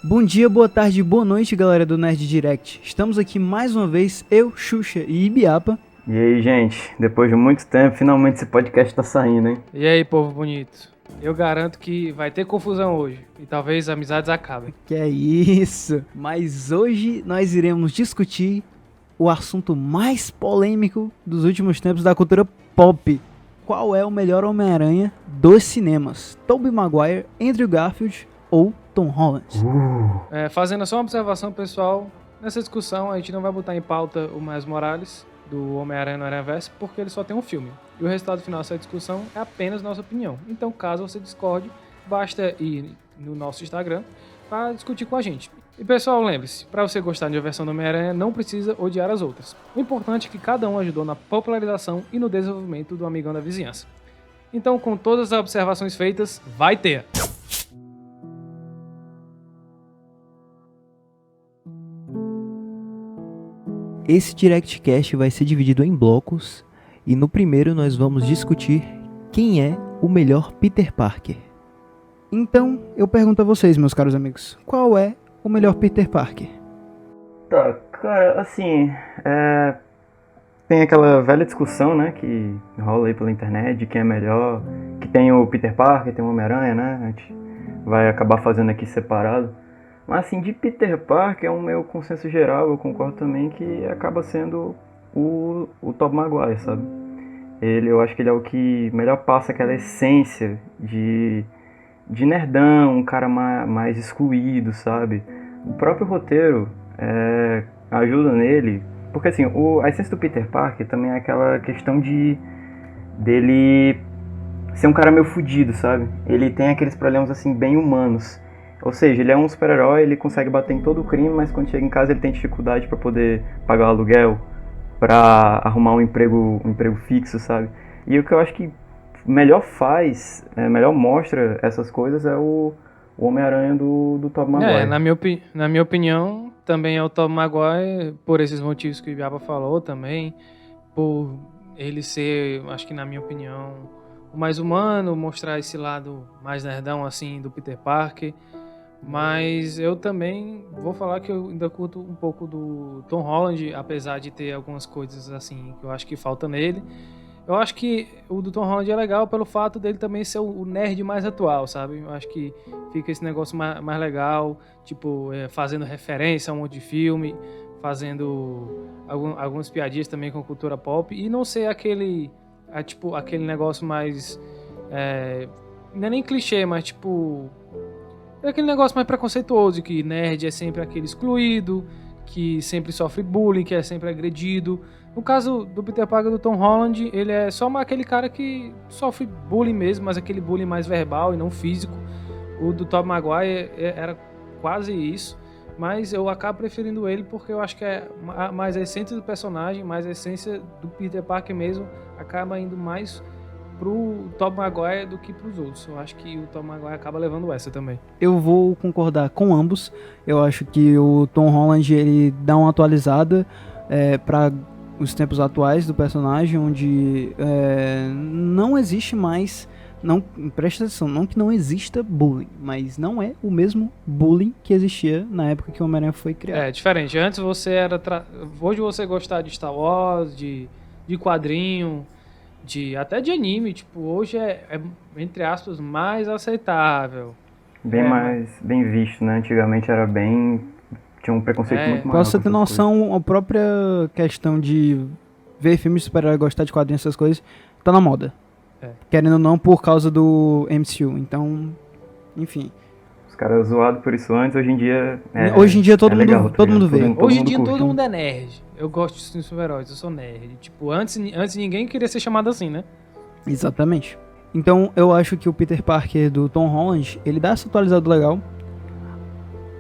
Bom dia, boa tarde, boa noite, galera do Nerd Direct. Estamos aqui mais uma vez, eu, Xuxa e Ibiapa. E aí, gente, depois de muito tempo, finalmente esse podcast tá saindo, hein? E aí, povo bonito? Eu garanto que vai ter confusão hoje e talvez amizades acabem. Que é isso? Mas hoje nós iremos discutir o assunto mais polêmico dos últimos tempos da cultura pop. Qual é o melhor Homem-Aranha dos cinemas? Tobey Maguire, Andrew Garfield ou Tom Holland? Fazendo só uma observação, pessoal, nessa discussão a gente não vai botar em pauta o Miles Morales do Homem-Aranha no Aranhaverse porque ele só tem um filme. E o resultado final dessa discussão é apenas nossa opinião. Então, caso você discorde, basta ir no nosso Instagram para discutir com a gente. E pessoal, lembre-se, para você gostar de uma versão do Homem-Aranha, não precisa odiar as outras. O importante é que cada um ajudou na popularização e no desenvolvimento do amigão da vizinhança. Então, com todas as observações feitas, vai ter! Esse DirectCast vai ser dividido em blocos e no primeiro nós vamos discutir quem é o melhor Peter Parker. Então, eu pergunto a vocês, meus caros amigos, qual é o melhor Peter Parker? Tá, cara, assim, tem aquela velha discussão, né, que rola aí pela internet de quem é melhor, que tem o Peter Parker, tem o Homem-Aranha, né, a gente vai acabar fazendo aqui separado. Mas assim, de Peter Parker é um meu consenso geral, eu concordo também que acaba sendo o Tobey Maguire, sabe? Eu acho que ele é o que melhor passa aquela essência de nerdão, um cara mais excluído, sabe? O próprio roteiro ajuda nele, porque assim, a essência do Peter Parker também é aquela questão dele ser um cara meio fudido, sabe? Ele tem aqueles problemas assim bem humanos. Ou seja, ele é um super-herói, ele consegue bater em todo o crime, mas quando chega em casa ele tem dificuldade para poder pagar o aluguel, para arrumar um emprego fixo, sabe? E o que eu acho que melhor melhor mostra essas coisas é o Homem-Aranha do Tobey Maguire. Na minha opinião, também é o Tobey Maguire, por esses motivos que o Ibiaba falou também, por ele ser, acho que na minha opinião, o mais humano, mostrar esse lado mais nerdão assim do Peter Parker. Mas eu também vou falar que eu ainda curto um pouco do Tom Holland, apesar de ter algumas coisas assim que eu acho que falta nele. Eu acho que o do Tom Holland é legal pelo fato dele também ser o nerd mais atual, sabe? Eu acho que fica esse negócio mais legal, tipo, fazendo referência a um monte de filme, fazendo algumas piadinhas também com cultura pop, e não ser aquele negócio mais... não é nem clichê, mas tipo... É aquele negócio mais preconceituoso, que nerd é sempre aquele excluído, que sempre sofre bullying, que é sempre agredido. No caso do Peter Parker do Tom Holland, ele é só aquele cara que sofre bullying mesmo, mas aquele bullying mais verbal e não físico. O do Tobey Maguire era quase isso, mas eu acabo preferindo ele porque eu acho que é mais a essência do personagem, mais a essência do Peter Parker mesmo, acaba indo mais pro Tobey Maguire do que pros outros. Eu acho que o Tobey Maguire acaba levando essa também. Eu vou concordar com ambos. Eu acho que o Tom Holland ele dá uma atualizada para os tempos atuais do personagem, onde não existe mais... Não, presta atenção, não que não exista bullying, mas não é o mesmo bullying que existia na época que o Homem-Aranha foi criado. É diferente. Antes você era... Hoje você gostar de Star Wars, de quadrinho... até de anime, tipo, hoje é entre aspas, mais aceitável. Bem visto, né? Antigamente era tinha um preconceito muito maior. Pra você ter noção, a própria questão de ver filmes de super-herói, gostar de quadrinhos, essas coisas, tá na moda. Querendo ou não, por causa do MCU. Então, enfim. Os caras zoados por isso antes, hoje em dia... hoje em dia todo mundo vê. Hoje em dia todo mundo é nerd. Eu gosto de super-heróis, eu sou nerd. Tipo, antes ninguém queria ser chamado assim, né? Exatamente. Então, eu acho que o Peter Parker do Tom Holland, ele dá essa atualizada legal,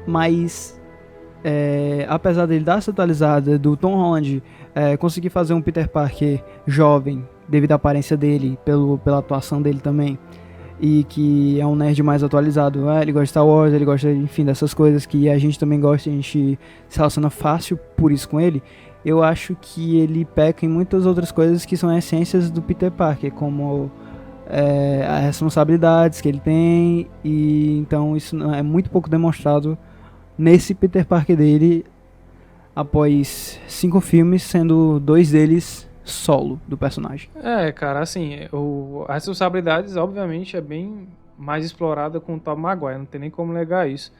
mas apesar dele dar essa atualizada do Tom Holland conseguir fazer um Peter Parker jovem, devido à aparência dele, pela atuação dele também, e que é um nerd mais atualizado, ele gosta de Star Wars, ele gosta, enfim, dessas coisas que a gente também gosta, a gente se relaciona fácil por isso com ele. Eu acho que ele peca em muitas outras coisas que são essências do Peter Parker, como as responsabilidades que ele tem, e então isso é muito pouco demonstrado nesse Peter Parker dele após 5 filmes, sendo 2 deles solo do personagem. Cara, assim, as responsabilidades, obviamente, é bem mais explorada com o Tobey Maguire, não tem nem como negar isso.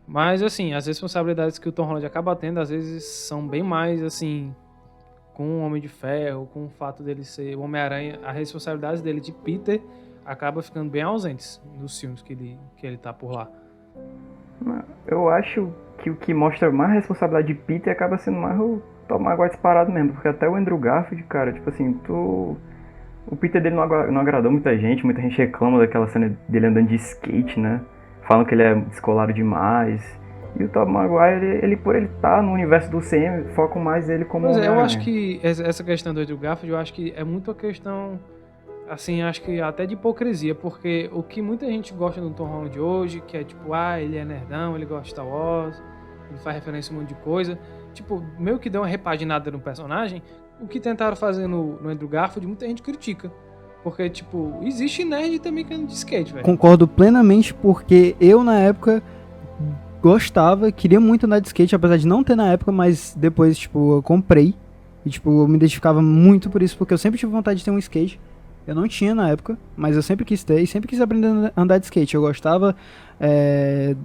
Mas, assim, as responsabilidades que o Tom Holland acaba tendo, às vezes, são bem mais, assim, com o Homem de Ferro, com o fato dele ser o Homem-Aranha, as responsabilidades dele de Peter acaba ficando bem ausentes nos filmes que ele tá por lá. Eu acho que o que mostra mais responsabilidade de Peter acaba sendo mais o Tom Maguire disparado mesmo, porque até o Andrew Garfield, cara, tipo assim, o Peter dele não agradou muita gente reclama daquela cena dele andando de skate, né? Falam que ele é descolado demais. E o Tom Maguire, ele por ele estar no universo do CM, focam mais ele como eu acho que essa questão do Andrew Garfield, eu acho que é muito a questão, assim, acho que até de hipocrisia, porque o que muita gente gosta do Tom Holland hoje, que é tipo, ele é nerdão, ele gosta de Star Wars, ele faz referência a um monte de coisa, tipo, meio que deu uma repaginada no personagem, o que tentaram fazer no Andrew Garfield, muita gente critica. Porque, tipo, existe nerd também que anda de skate, velho. Concordo plenamente, porque eu, na época, gostava, queria muito andar de skate, apesar de não ter na época, mas depois, tipo, eu comprei. E, tipo, eu me identificava muito por isso, porque eu sempre tive vontade de ter um skate. Eu não tinha na época, mas eu sempre quis ter e sempre quis aprender a andar de skate. Eu gostava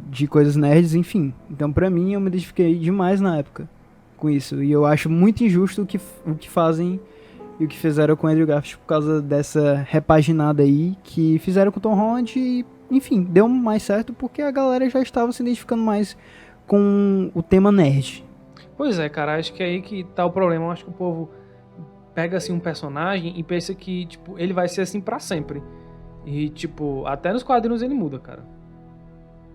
de coisas nerds, enfim. Então, pra mim, eu me identifiquei demais na época com isso. E eu acho muito injusto o que fazem e o que fizeram com o Andrew Garfield por causa dessa repaginada aí, que fizeram com o Tom Holland e, enfim, deu mais certo porque a galera já estava se identificando mais com o tema nerd. Pois é, cara, acho que é aí que tá o problema. Eu acho que o povo pega, assim, um personagem e pensa que, tipo, ele vai ser assim pra sempre. E, tipo, até nos quadrinhos ele muda, cara.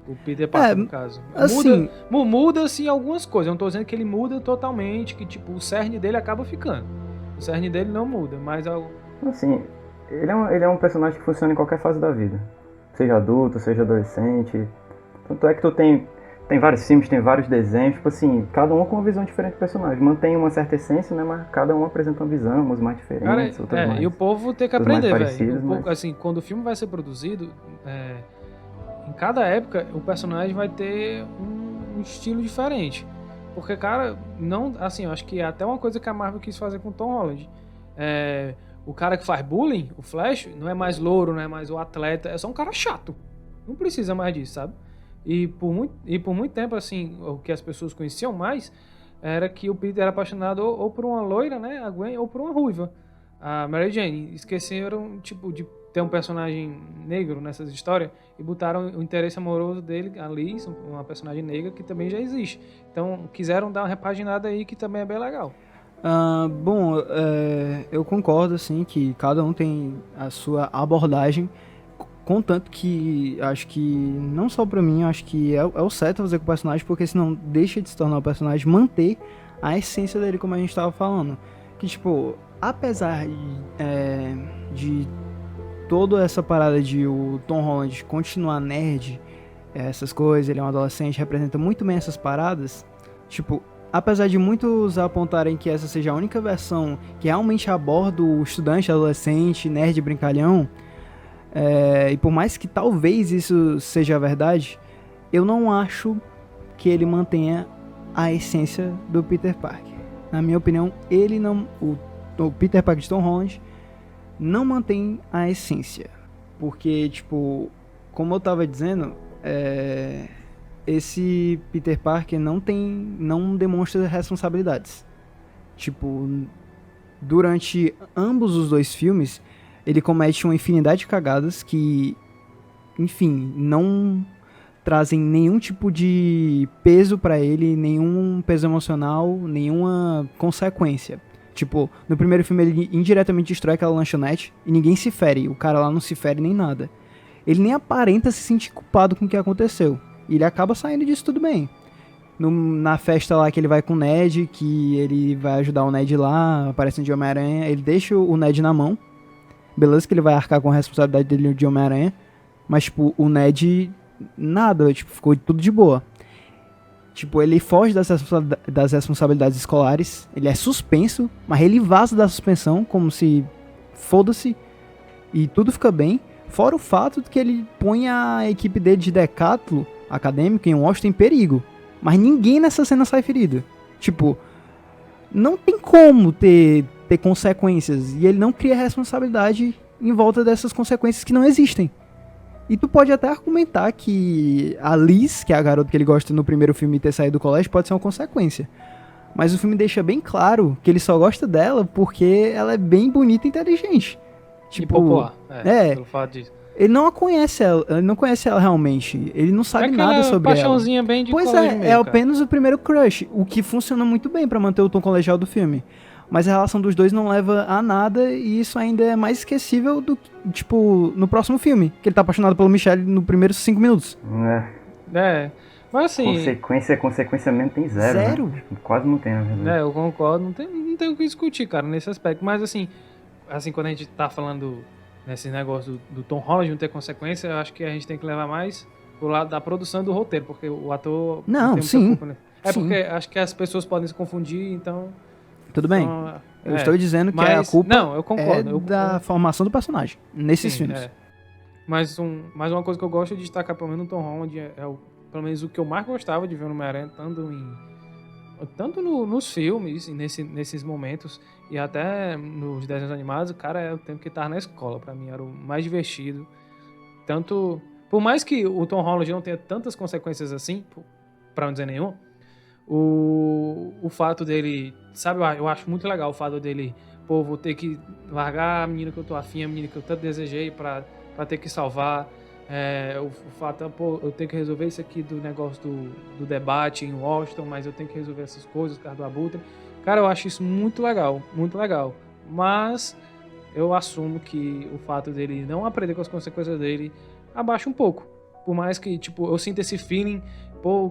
O Peter Parker, no caso. Assim, Muda-se algumas coisas. Eu não tô dizendo que ele muda totalmente, que, tipo, o cerne dele acaba ficando. O cerne dele não muda, mas... Assim, ele é um personagem que funciona em qualquer fase da vida. Seja adulto, seja adolescente. Tanto é que tu tem vários filmes, tem vários desenhos, tipo assim, cada um com uma visão diferente do personagem. Mantém uma certa essência, né, mas cada um apresenta uma visão, umas mais diferentes, outras mais... E o povo tem que aprender, velho. Mas... Assim, quando o filme vai ser produzido, em cada época, o personagem vai ter um estilo diferente. Porque, cara, não, assim, eu acho que é até uma coisa que a Marvel quis fazer com o Tom Holland. O cara que faz bullying, o Flash, não é mais louro, não é mais o atleta, é só um cara chato. Não precisa mais disso, sabe? E por muito tempo, assim, o que as pessoas conheciam mais era que o Peter era apaixonado ou por uma loira, né, a Gwen, ou por uma ruiva, a Mary Jane. Esqueceram, tipo, de ter um personagem negro nessas histórias e botaram o interesse amoroso dele, a Liz, uma personagem negra que também já existe. Então, quiseram dar uma repaginada aí que também é bem legal. Bom, eu concordo, assim, que cada um tem a sua abordagem, contanto que acho que, não só pra mim, acho que é o certo fazer com o personagem, porque senão deixa de se tornar o personagem, manter a essência dele, como a gente tava falando. Que, tipo, apesar de toda essa parada de o Tom Holland continuar nerd, essas coisas, ele é um adolescente, representa muito bem essas paradas, tipo, apesar de muitos apontarem que essa seja a única versão que realmente aborda o estudante, adolescente, nerd brincalhão, e por mais que talvez isso seja a verdade, eu não acho que ele mantenha a essência do Peter Parker. Na minha opinião, ele não, o Peter Parker de Tom Holland não mantém a essência, porque, tipo, como eu tava dizendo, esse Peter Parker não demonstra responsabilidades. Tipo, durante ambos os 2 filmes, ele comete uma infinidade de cagadas que, enfim, não trazem nenhum tipo de peso pra ele, nenhum peso emocional, nenhuma consequência. Tipo, no primeiro filme ele indiretamente destrói aquela lanchonete e ninguém se fere, o cara lá não se fere nem nada. Ele nem aparenta se sentir culpado com o que aconteceu. E ele acaba saindo disso tudo bem. Na festa lá que ele vai com o Ned, que ele vai ajudar o Ned lá, aparece de Homem-Aranha, ele deixa o Ned na mão. Beleza que ele vai arcar com a responsabilidade dele de Homem-Aranha, mas, tipo, o Ned, nada, tipo, ficou tudo de boa. Tipo, ele foge das responsabilidades escolares, ele é suspenso, mas ele vaza da suspensão, como se foda-se, e tudo fica bem. Fora o fato de que ele põe a equipe dele de decathlon acadêmico em Washington em perigo. Mas ninguém nessa cena sai ferido. Tipo, não tem como ter consequências. E ele não cria responsabilidade em volta dessas consequências que não existem. E tu pode até argumentar que a Liz, que é a garota que ele gosta no primeiro filme, ter saído do colégio, pode ser uma consequência. Mas o filme deixa bem claro que ele só gosta dela porque ela é bem bonita e inteligente. Tipo, e popular. Pelo fato disso. Ele não a conhece, ele não conhece ela realmente. Ele não sabe nada sobre ela. Paixãozinha bem de pois colégio mesmo, é apenas o primeiro crush, o que funciona muito bem pra manter o tom colegial do filme. Mas a relação dos dois não leva a nada e isso ainda é mais esquecível do que, tipo, no próximo filme, que ele tá apaixonado pela Michelle no primeiros 5 minutos. Mas assim... Consequência mesmo tem zero. Zero? Né? Quase não tem, na verdade. Eu concordo, não tem o que discutir, cara, nesse aspecto. Mas assim, quando a gente tá falando nesse negócio do Tom Holland não ter consequência, eu acho que a gente tem que levar mais pro lado da produção e do roteiro, porque o ator não tem muita culpa, né? Porque acho que as pessoas podem se confundir, então... Tudo bem. Eu estou dizendo que a culpa eu concordo, da formação do personagem nesses filmes. Mas uma coisa que eu gosto de destacar, pelo menos no Tom Holland, pelo menos o que eu mais gostava de ver no Homem-Aranha, tanto nos filmes, nesses momentos, e até nos desenhos animados, o cara é o tempo que tava na escola. Pra mim era o mais divertido. Tanto... Por mais que o Tom Holland não tenha tantas consequências assim, pra não dizer nenhuma, o fato dele, sabe, eu acho muito legal o fato dele, vou ter que largar a menina que eu tô afim, a menina que eu tanto desejei pra ter que salvar, o fato, eu tenho que resolver isso aqui do negócio do debate em Washington, mas eu tenho que resolver essas coisas, por causa do Abutre. Cara, eu acho isso muito legal, mas eu assumo que o fato dele não aprender com as consequências dele abaixa um pouco, por mais que, tipo, eu sinto esse feeling,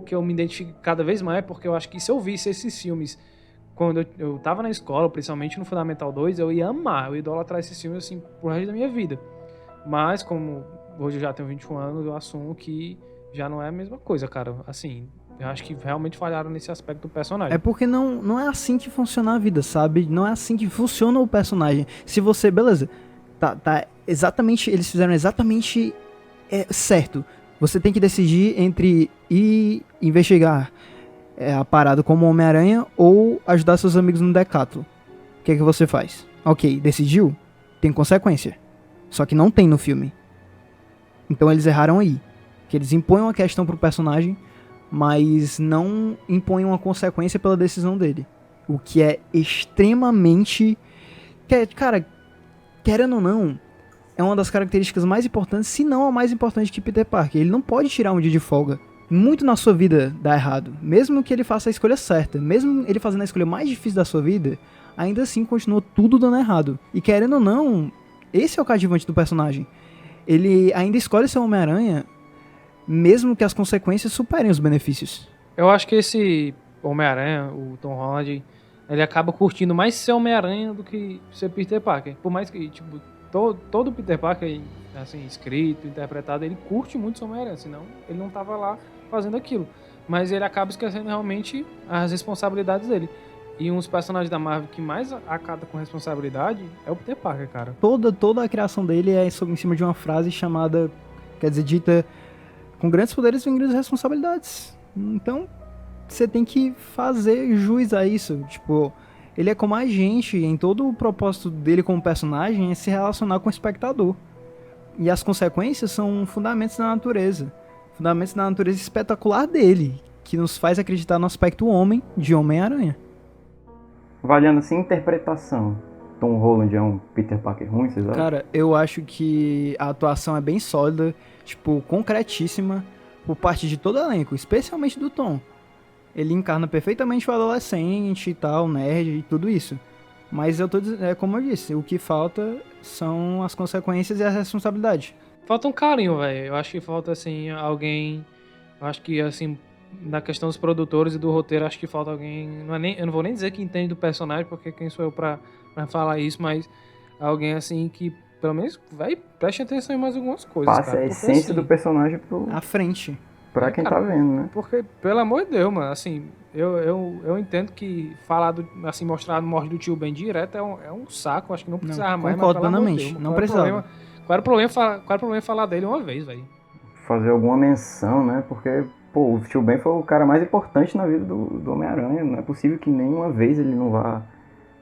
que eu me identifico cada vez mais, porque eu acho que se eu visse esses filmes quando eu tava na escola, principalmente no Fundamental 2, eu ia amar, eu ia idolatrar esses filmes assim pro resto da minha vida. Mas como hoje eu já tenho 21 anos, eu assumo que já não é a mesma coisa, cara. Assim, eu acho que realmente falharam nesse aspecto do personagem. É porque não é assim que funciona a vida, sabe? Não é assim que funciona o personagem. Se você, beleza, tá exatamente, eles fizeram exatamente certo. Você tem que decidir entre ir investigar a parada como Homem-Aranha ou ajudar seus amigos no Decathlon. O que é que você faz? Ok, decidiu? Tem consequência. Só que não tem no filme. Então eles erraram aí. Que eles impõem uma questão pro personagem, mas não impõem uma consequência pela decisão dele. O que é extremamente... Cara, querendo ou não, é uma das características mais importantes, se não a mais importante que Peter Parker. Ele não pode tirar um dia de folga. Muito na sua vida dá errado. Mesmo que ele faça a escolha certa, mesmo ele fazendo a escolha mais difícil da sua vida, ainda assim continua tudo dando errado. E querendo ou não, esse é o cativante do personagem. Ele ainda escolhe ser Homem-Aranha, mesmo que as consequências superem os benefícios. Eu acho que esse Homem-Aranha, o Tom Holland, ele acaba curtindo mais ser Homem-Aranha do que ser Peter Parker. Por mais que, tipo, todo Peter Parker, assim, escrito, interpretado, ele curte muito ser Homem-Aranha, senão ele não tava lá fazendo aquilo. Mas ele acaba esquecendo realmente as responsabilidades dele. E um dos personagens da Marvel que mais acaba com responsabilidade é o Peter Parker, cara. Toda a criação dele é em cima de uma frase chamada, quer dizer, dita, com grandes poderes vem grandes responsabilidades. Então, você tem que fazer jus a isso. Tipo, ele é como a gente, em todo o propósito dele como personagem é se relacionar com o espectador. E as consequências são fundamentos da natureza. Fundamentos da natureza espetacular dele, que nos faz acreditar no aspecto homem de Homem-Aranha. Avaliando assim, interpretação. Tom Holland é um Peter Parker ruim, vocês acham? Cara, eu acho que a atuação é bem sólida, tipo, concretíssima, por parte de todo o elenco, especialmente do Tom. Ele encarna perfeitamente o adolescente e tal, nerd e tudo isso. Mas como eu disse, o que falta são as consequências e a responsabilidade. Falta um carinho, velho. Eu acho que falta, assim, alguém... Eu acho que, assim, na questão dos produtores e do roteiro, acho que falta alguém... eu não vou nem dizer que entende do personagem, porque quem sou eu pra falar isso, mas alguém, assim, que pelo menos, vai, preste atenção em mais algumas coisas, Passa a essência assim, do personagem à frente. Pra quem tá vendo, né? Porque, pelo amor de Deus, mano, assim, eu entendo que falar assim, mostrar a morte do tio Ben direto é um saco, acho que não precisava mais. Concordo plenamente, não precisava. Qual era o problema falar dele uma vez, velho? Fazer alguma menção, né? Porque Pô, o Tio Ben foi o cara mais importante na vida do Homem-Aranha. Não é possível que nenhuma vez ele não vá,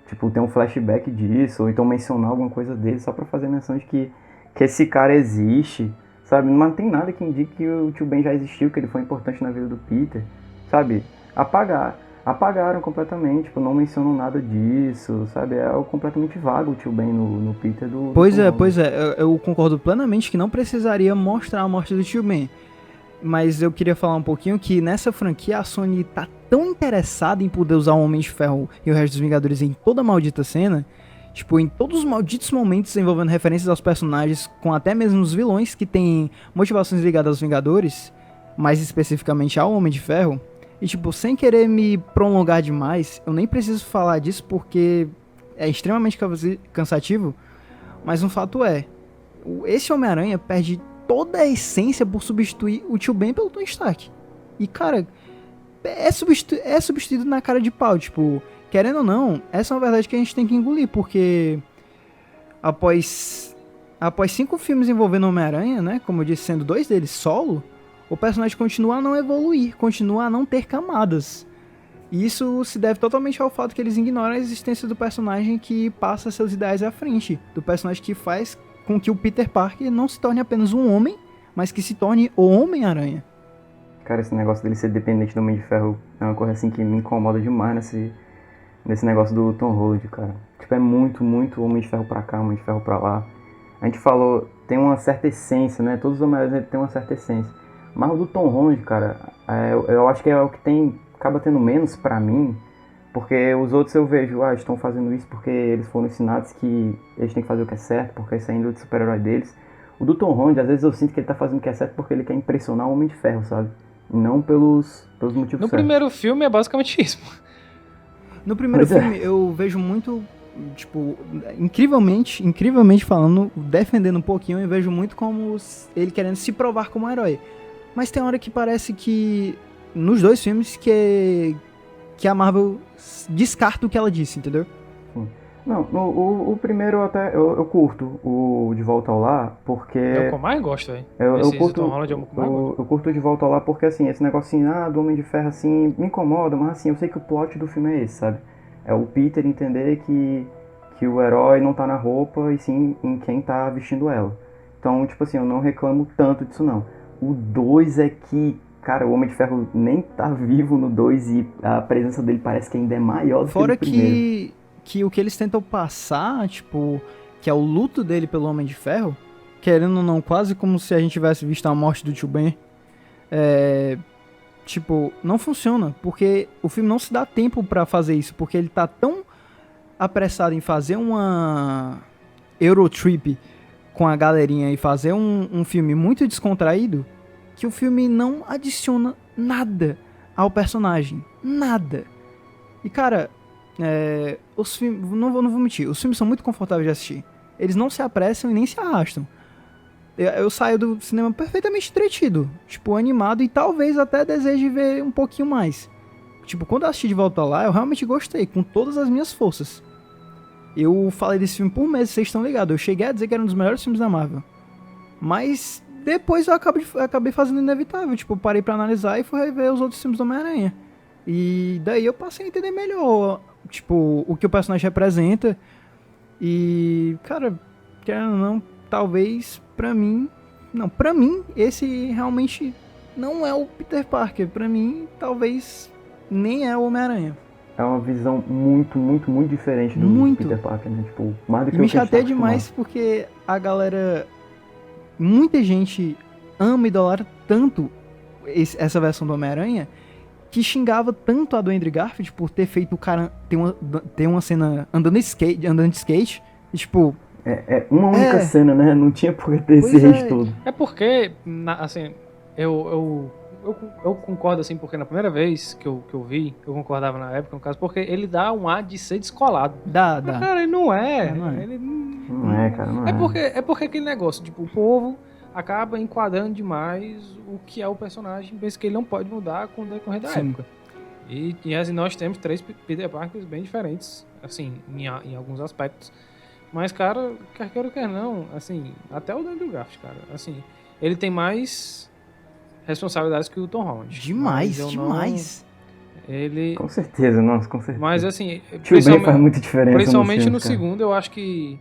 tipo, ter um flashback disso, ou então mencionar alguma coisa dele, só pra fazer menção de que esse cara existe, sabe? Não tem nada que indique que o Tio Ben já existiu, que ele foi importante na vida do Peter, sabe? Apagaram completamente, tipo, não mencionam nada disso, sabe? É algo completamente vago o Tio Ben no Peter do Pois Tom é, Holland. pois é, eu concordo plenamente que não precisaria mostrar a morte do Tio Ben. Mas eu queria falar um pouquinho que nessa franquia a Sony tá tão interessada em poder usar o Homem de Ferro e o resto dos Vingadores em toda a maldita cena, tipo, em todos os malditos momentos envolvendo referências aos personagens, com até mesmo os vilões que têm motivações ligadas aos Vingadores, mais especificamente ao Homem de Ferro. E tipo, sem querer me prolongar demais, eu nem preciso falar disso porque é extremamente cansativo, mas um fato é, esse Homem-Aranha perde toda a essência por substituir o Tio Ben pelo Tony Stark. E, cara, é substituído na cara de pau. Tipo, querendo ou não, essa é uma verdade que a gente tem que engolir, porque após 5 filmes envolvendo o Homem-Aranha, né, como eu disse, sendo 2 deles solo, o personagem continua a não evoluir, continua a não ter camadas. E isso se deve totalmente ao fato que eles ignoram a existência do personagem que passa seus ideais à frente, do personagem que faz com que o Peter Parker não se torne apenas um homem, mas que se torne o Homem-Aranha. Cara, esse negócio dele ser dependente do Homem de Ferro é uma coisa assim que me incomoda demais nesse negócio do Tom Holland, cara. Tipo, é muito, muito Homem de Ferro pra cá, Homem de Ferro pra lá. A gente falou, tem uma certa essência, né? Todos os Homem-Aranha têm uma certa essência. Mas o do Tom Holland, cara, eu acho que é o que acaba tendo menos pra mim, porque os outros eu vejo, estão fazendo isso porque eles foram ensinados que eles têm que fazer o que é certo, porque isso é a índole de super-herói deles. O do Tom Holland, às vezes eu sinto que ele tá fazendo o que é certo porque ele quer impressionar o Homem de Ferro, sabe? E não pelos motivos No certos. primeiro filme é basicamente isso. No primeiro filme eu vejo muito, tipo, incrivelmente falando, defendendo um pouquinho, eu vejo muito como ele querendo se provar como um herói. Mas tem hora que parece que, nos 2 filmes, que a Marvel descarta o que ela disse, entendeu? Não, o primeiro até eu curto, o De Volta ao Lar, porque... É o que eu mais gosto, velho. Eu curto, Tom Holland é o que eu mais gosto. eu curto De Volta ao Lar porque, assim, esse negocinho, do Homem de Ferro, assim, me incomoda, mas, assim, eu sei que o plot do filme é esse, sabe? É o Peter entender que o herói não tá na roupa, e sim em quem tá vestindo ela. Então, tipo assim, eu não reclamo tanto disso, não. O 2 é que, cara, o Homem de Ferro nem tá vivo no 2 e a presença dele parece que ainda é maior do Fora que no primeiro. que o que eles tentam passar, tipo, que é o luto dele pelo Homem de Ferro, querendo ou não, quase como se a gente tivesse visto a morte do Tio Ben, tipo, não funciona, porque o filme não se dá tempo pra fazer isso, porque ele tá tão apressado em fazer uma Eurotrip com a galerinha e fazer um filme muito descontraído, que o filme não adiciona nada ao personagem. Nada. E, cara, os filmes, não vou mentir, os filmes são muito confortáveis de assistir. Eles não se apressam e nem se arrastam. Eu saio do cinema perfeitamente entretido, tipo, animado, e talvez até deseje ver um pouquinho mais. Tipo, quando eu assisti De Volta Lá, eu realmente gostei, com todas as minhas forças. Eu falei desse filme por meses, vocês estão ligados. Eu cheguei a dizer que era um dos melhores filmes da Marvel. Mas depois eu acabei fazendo inevitável. Tipo, eu parei pra analisar e fui rever os outros filmes do Homem-Aranha. E daí eu passei a entender melhor, tipo, o que o personagem representa. E, cara, querendo ou não, talvez pra mim... Não, pra mim, esse realmente não é o Peter Parker. Pra mim, talvez nem é o Homem-Aranha. É uma visão muito, muito, muito diferente do Peter Parker, né? Tipo, mais do que Me o que a gente tá chateia demais porque a galera... Muita gente ama e idolatra tanto essa versão do Homem-Aranha que xingava tanto a do Andrew Garfield por ter feito o cara ter uma cena andando de skate. E, tipo... uma única cena, né? Não tinha por que ter esse rage todo. É porque, assim, eu concordo, assim, porque na primeira vez que eu vi, eu concordava na época, no caso, porque ele dá um ar de ser descolado. Dá. Mas, cara, ele não é. Não é. Ele Não é, cara, não é. É porque aquele negócio, tipo, o povo acaba enquadrando demais o que é o personagem, pensa que ele não pode mudar com o decorrer da época. E assim, nós temos 3 Peter Parkers bem diferentes, assim, em alguns aspectos. Mas, cara, quer queira ou quer não, assim, até o Andrew Garfield, cara, assim, ele tem mais responsabilidades que o Tom Holland. Demais, demais. Ele... Com certeza, nossa, com certeza. Mas assim, Tio Ben faz muita diferença. Principalmente no filme, segundo, eu acho que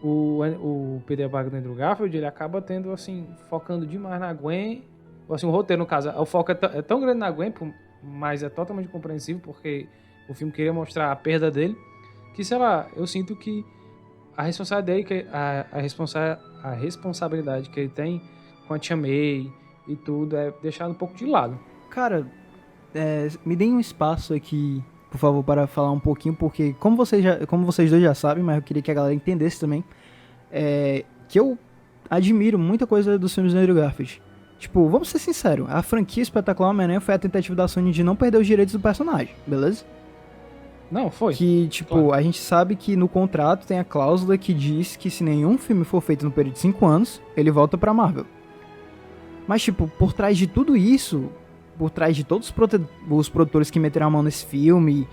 o Peter Parker do Andrew Garfield, ele acaba tendo, assim, focando demais na Gwen. Assim, o roteiro, no caso, o foco é tão grande na Gwen, mas é totalmente compreensível, porque o filme queria mostrar a perda dele, que, sei lá, eu sinto que a responsabilidade dele, a responsabilidade que ele tem com a Tia May e tudo é deixado um pouco de lado. Cara, me deem um espaço aqui, por favor, para falar um pouquinho, porque como vocês dois já sabem, mas eu queria que a galera entendesse também, que eu admiro muita coisa dos filmes do Andrew Garfield. Tipo, vamos ser sinceros, a franquia Espetacular Homem-Aranha foi a tentativa da Sony de não perder os direitos do personagem, beleza? Não, foi. Que, tipo, claro. A gente sabe que no contrato tem a cláusula que diz que se nenhum filme for feito no período de 5 anos, ele volta pra Marvel. Mas, tipo, por trás de tudo isso, por trás de todos os produtores que meteram a mão nesse filme,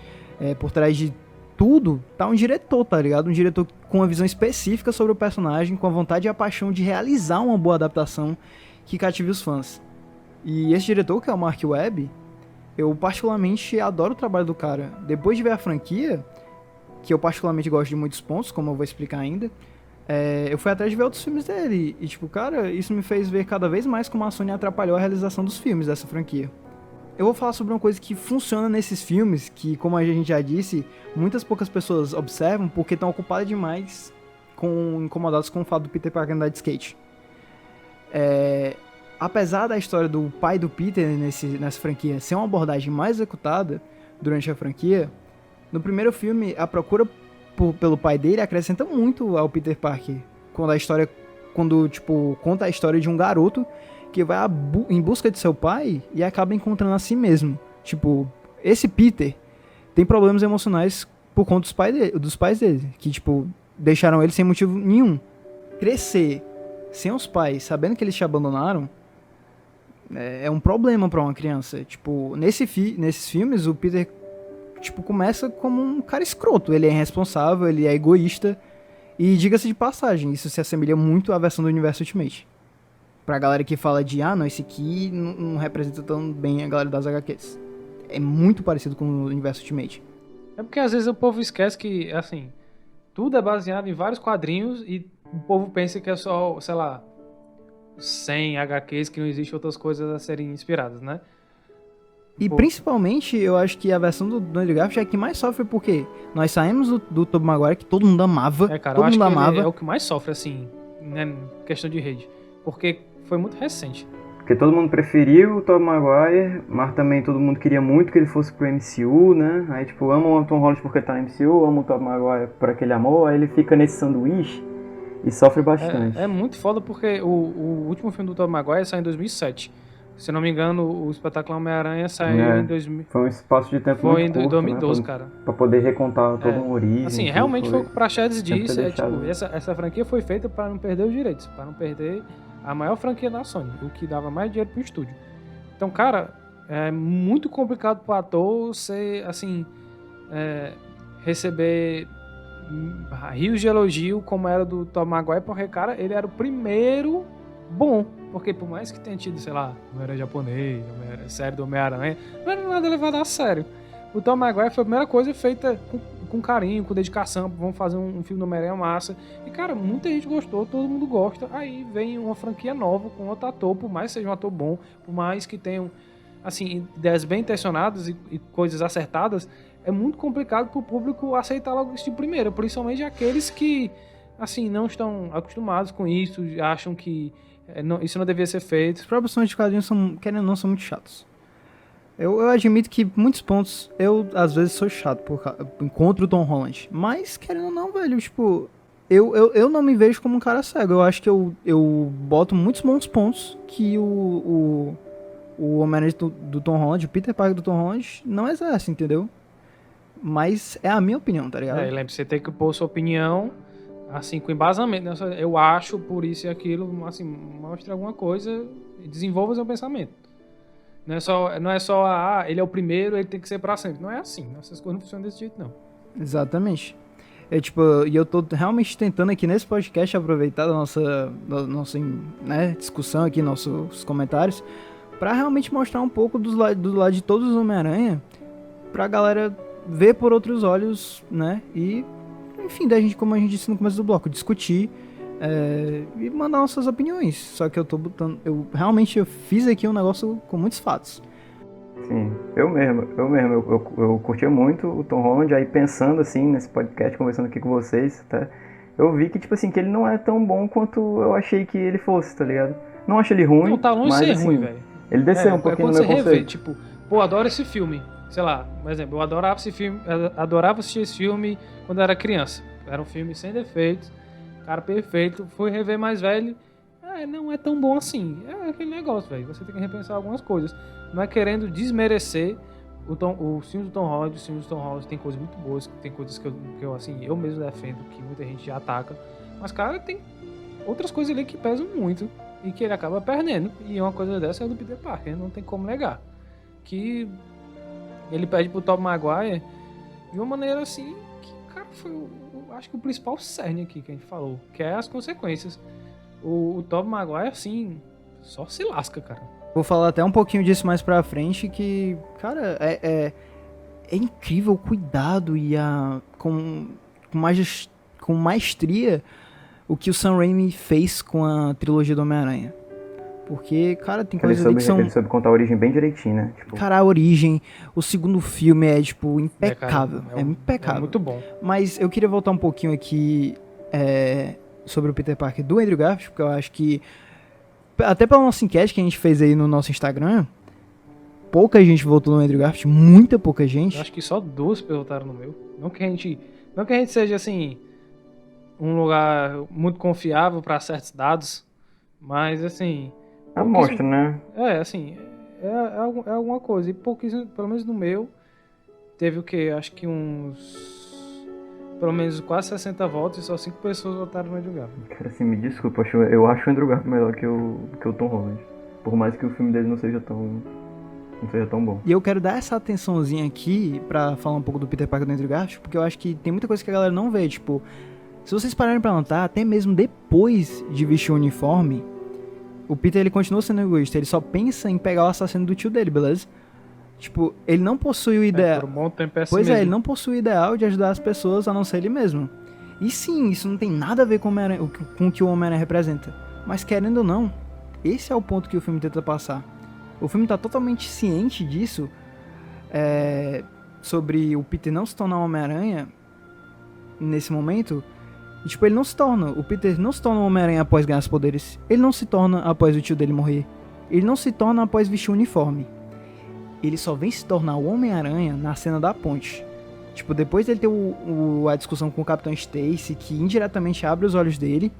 por trás de tudo, tá um diretor, tá ligado? Um diretor com uma visão específica sobre o personagem, com a vontade e a paixão de realizar uma boa adaptação que cative os fãs. E esse diretor, que é o Mark Webb, eu particularmente adoro o trabalho do cara. Depois de ver a franquia, que eu particularmente gosto de muitos pontos, como eu vou explicar ainda, eu fui atrás de ver outros filmes dele. E, tipo, cara, isso me fez ver cada vez mais como a Sony atrapalhou a realização dos filmes dessa franquia. Eu vou falar sobre uma coisa que funciona nesses filmes, que, como a gente já disse, muitas poucas pessoas observam porque estão ocupadas demais, incomodadas com o fato do Peter Parker andar de skate. Apesar da história do pai do Peter nessa franquia ser uma abordagem mais executada durante a franquia, no primeiro filme a procura pelo pai dele acrescenta muito ao Peter Parker, quando tipo, conta a história de um garoto que vai em busca de seu pai e acaba encontrando a si mesmo. Tipo, esse Peter tem problemas emocionais por conta dos pais dele, que, tipo, deixaram ele sem motivo nenhum. Crescer sem os pais, sabendo que eles te abandonaram, é um problema pra uma criança. Tipo, nesses filmes, o Peter, tipo, começa como um cara escroto. Ele é irresponsável, ele é egoísta. E, diga-se de passagem, isso se assemelha muito à versão do Universo Ultimate. Pra galera que fala de, não, esse aqui não representa tão bem a galera das HQs. É muito parecido com o Universo Ultimate. É porque às vezes o povo esquece que, assim, tudo é baseado em vários quadrinhos e o povo pensa que é só, sei lá, 100 HQs, que não existem outras coisas a serem inspiradas, né? E principalmente, eu acho que a versão do Andrew Garfield é a que mais sofre, porque nós saímos do Tobey Maguire, que todo mundo amava. Cara, todo eu acho mundo que amava. Ele é o que mais sofre, assim, né, questão de rede. Porque foi muito recente. Porque todo mundo preferiu o Tobey Maguire, mas também todo mundo queria muito que ele fosse pro MCU, né? Aí, tipo, amam o Tom Holland porque tá no MCU, amam o Tobey Maguire por aquele amor, aí ele fica nesse sanduíche e sofre bastante. É muito foda porque o último filme do Tobey Maguire saiu em 2007. Se não me engano, o Espetáculo Homem-Aranha saiu em 2000. Foi um espaço de tempo foi muito curto, em 2012, né? cara. Pra poder recontar toda uma origem. Assim, realmente foi o que o Praxedes disse. Tipo, essa franquia foi feita para não perder os direitos, para não perder a maior franquia da Sony, o que dava mais dinheiro pro estúdio. Então, cara, é muito complicado pro ator ser, assim, receber rios de elogio como era do Tom Maguire, porque, cara, ele era o primeiro bom. Porque por mais que tenha tido, sei lá, Homem-Aranha japonês, série do Homem-Aranha, não era nada levado a sério. O Tom Maguire foi a primeira coisa feita com carinho, com dedicação. Vamos fazer um filme do Homem-Aranha massa. E, cara, muita gente gostou, todo mundo gosta. Aí vem uma franquia nova com outro ator, por mais que seja um ator bom, por mais que tenham, assim, ideias bem intencionadas e coisas acertadas, é muito complicado pro público aceitar logo isso de primeira, principalmente aqueles que, assim, não estão acostumados com isso, acham que isso não devia ser feito. Os próprios filmes de quadrinhos, querendo ou não, são muito chatos. Eu admito que muitos pontos eu, às vezes, sou chato contra o Tom Holland. Mas, querendo ou não, velho, tipo, eu não me vejo como um cara cego. Eu acho que eu boto muitos bons pontos que o Homem-Aranha do Tom Holland, o Peter Parker do Tom Holland, não exerce, entendeu? Mas é a minha opinião, tá ligado? Lembre, você tem que pôr sua opinião, assim, com embasamento, né? Eu acho por isso e aquilo, assim, mostre alguma coisa e desenvolva seu pensamento. Não é só ele é o primeiro, ele tem que ser pra sempre. Não é assim, essas coisas não funcionam desse jeito, não. Exatamente. E eu tô realmente tentando aqui nesse podcast aproveitar da nossa né, discussão aqui, nossos comentários, pra realmente mostrar um pouco do lado de todos os Homem-Aranha, pra galera ver por outros olhos, né? E, enfim, da gente, como a gente disse no começo do bloco, discutir e mandar nossas opiniões. Só que eu tô botando... Eu fiz aqui um negócio com muitos fatos. Sim, eu mesmo, eu curtia muito o Tom Holland, aí pensando assim, nesse podcast, conversando aqui com vocês, tá? Eu vi que, tipo assim, que ele não é tão bom quanto eu achei que ele fosse, tá ligado? Não acho ele ruim, Não, tá longe mas de ser assim, ruim, velho. ele desceu um pouquinho no meu conceito. Rever, tipo, pô, adoro esse filme. Sei lá, por exemplo, eu adorava assistir esse filme quando eu era criança. Era um filme sem defeitos, cara perfeito. Fui rever mais velho, não é tão bom assim. É aquele negócio, velho. Você tem que repensar algumas coisas. Não é querendo desmerecer os filmes do Tom Holland. Os filmes do Tom Holland tem coisas muito boas, tem coisas que eu assim, eu mesmo defendo, que muita gente já ataca. Mas, cara, tem outras coisas ali que pesam muito e que ele acaba perdendo. E uma coisa dessa é a do Peter Parker, não tem como negar. Que ele pede pro Tobey Maguire de uma maneira assim que, cara, foi acho que o principal cerne aqui que a gente falou, que é as consequências. O Tobey Maguire, assim, só se lasca, cara. Vou falar até um pouquinho disso mais pra frente, que, cara, é incrível o cuidado e com maestria o que o Sam Raimi fez com a trilogia do Homem-Aranha. Porque, cara, tem coisas ali que são... Ele soube contar a origem bem direitinho, né? Tipo... Cara, a origem, o segundo filme é, tipo, impecável. Cara, impecável. É muito bom. Mas eu queria voltar um pouquinho aqui sobre o Peter Parker do Andrew Garfield, porque eu acho que, até pela nossa enquete que a gente fez aí no nosso Instagram, pouca gente votou no Andrew Garfield, muita pouca gente. Eu acho que só 2 votaram no meu. Não que a gente seja, assim, um lugar muito confiável para certos dados, mas, assim... Amostra, né? Assim, é alguma coisa. E pouquíssimo, pelo menos no meu, teve o quê? Acho que pelo menos quase 60 votos e só 5 pessoas votaram no Andrew Garfield. Cara, assim, me desculpa, eu acho o Andrew Garfield melhor que o Tom Holland. Por mais que o filme dele não seja tão bom. E eu quero dar essa atençãozinha aqui pra falar um pouco do Peter Parker do Andrew Garfield, porque eu acho que tem muita coisa que a galera não vê. Tipo, se vocês pararem pra notar, até mesmo depois de vestir o uniforme, o Peter, ele continua sendo egoísta, ele só pensa em pegar o assassino do tio dele, beleza? Tipo, ele não possui o ideal... Por um bom tempo é assim Pois mesmo. ele não possui o ideal de ajudar as pessoas a não ser ele mesmo. E sim, isso não tem nada a ver com o que o Homem-Aranha representa. Mas querendo ou não, esse é o ponto que o filme tenta passar. O filme tá totalmente ciente disso, sobre o Peter não se tornar um Homem-Aranha nesse momento. E, tipo, o Peter não se torna um Homem-Aranha após ganhar os poderes. Ele não se torna após o tio dele morrer. Ele não se torna após vestir o uniforme. Ele só vem se tornar o Homem-Aranha na cena da ponte. Tipo, depois dele ter a discussão com o Capitão Stacy, que indiretamente abre os olhos dele,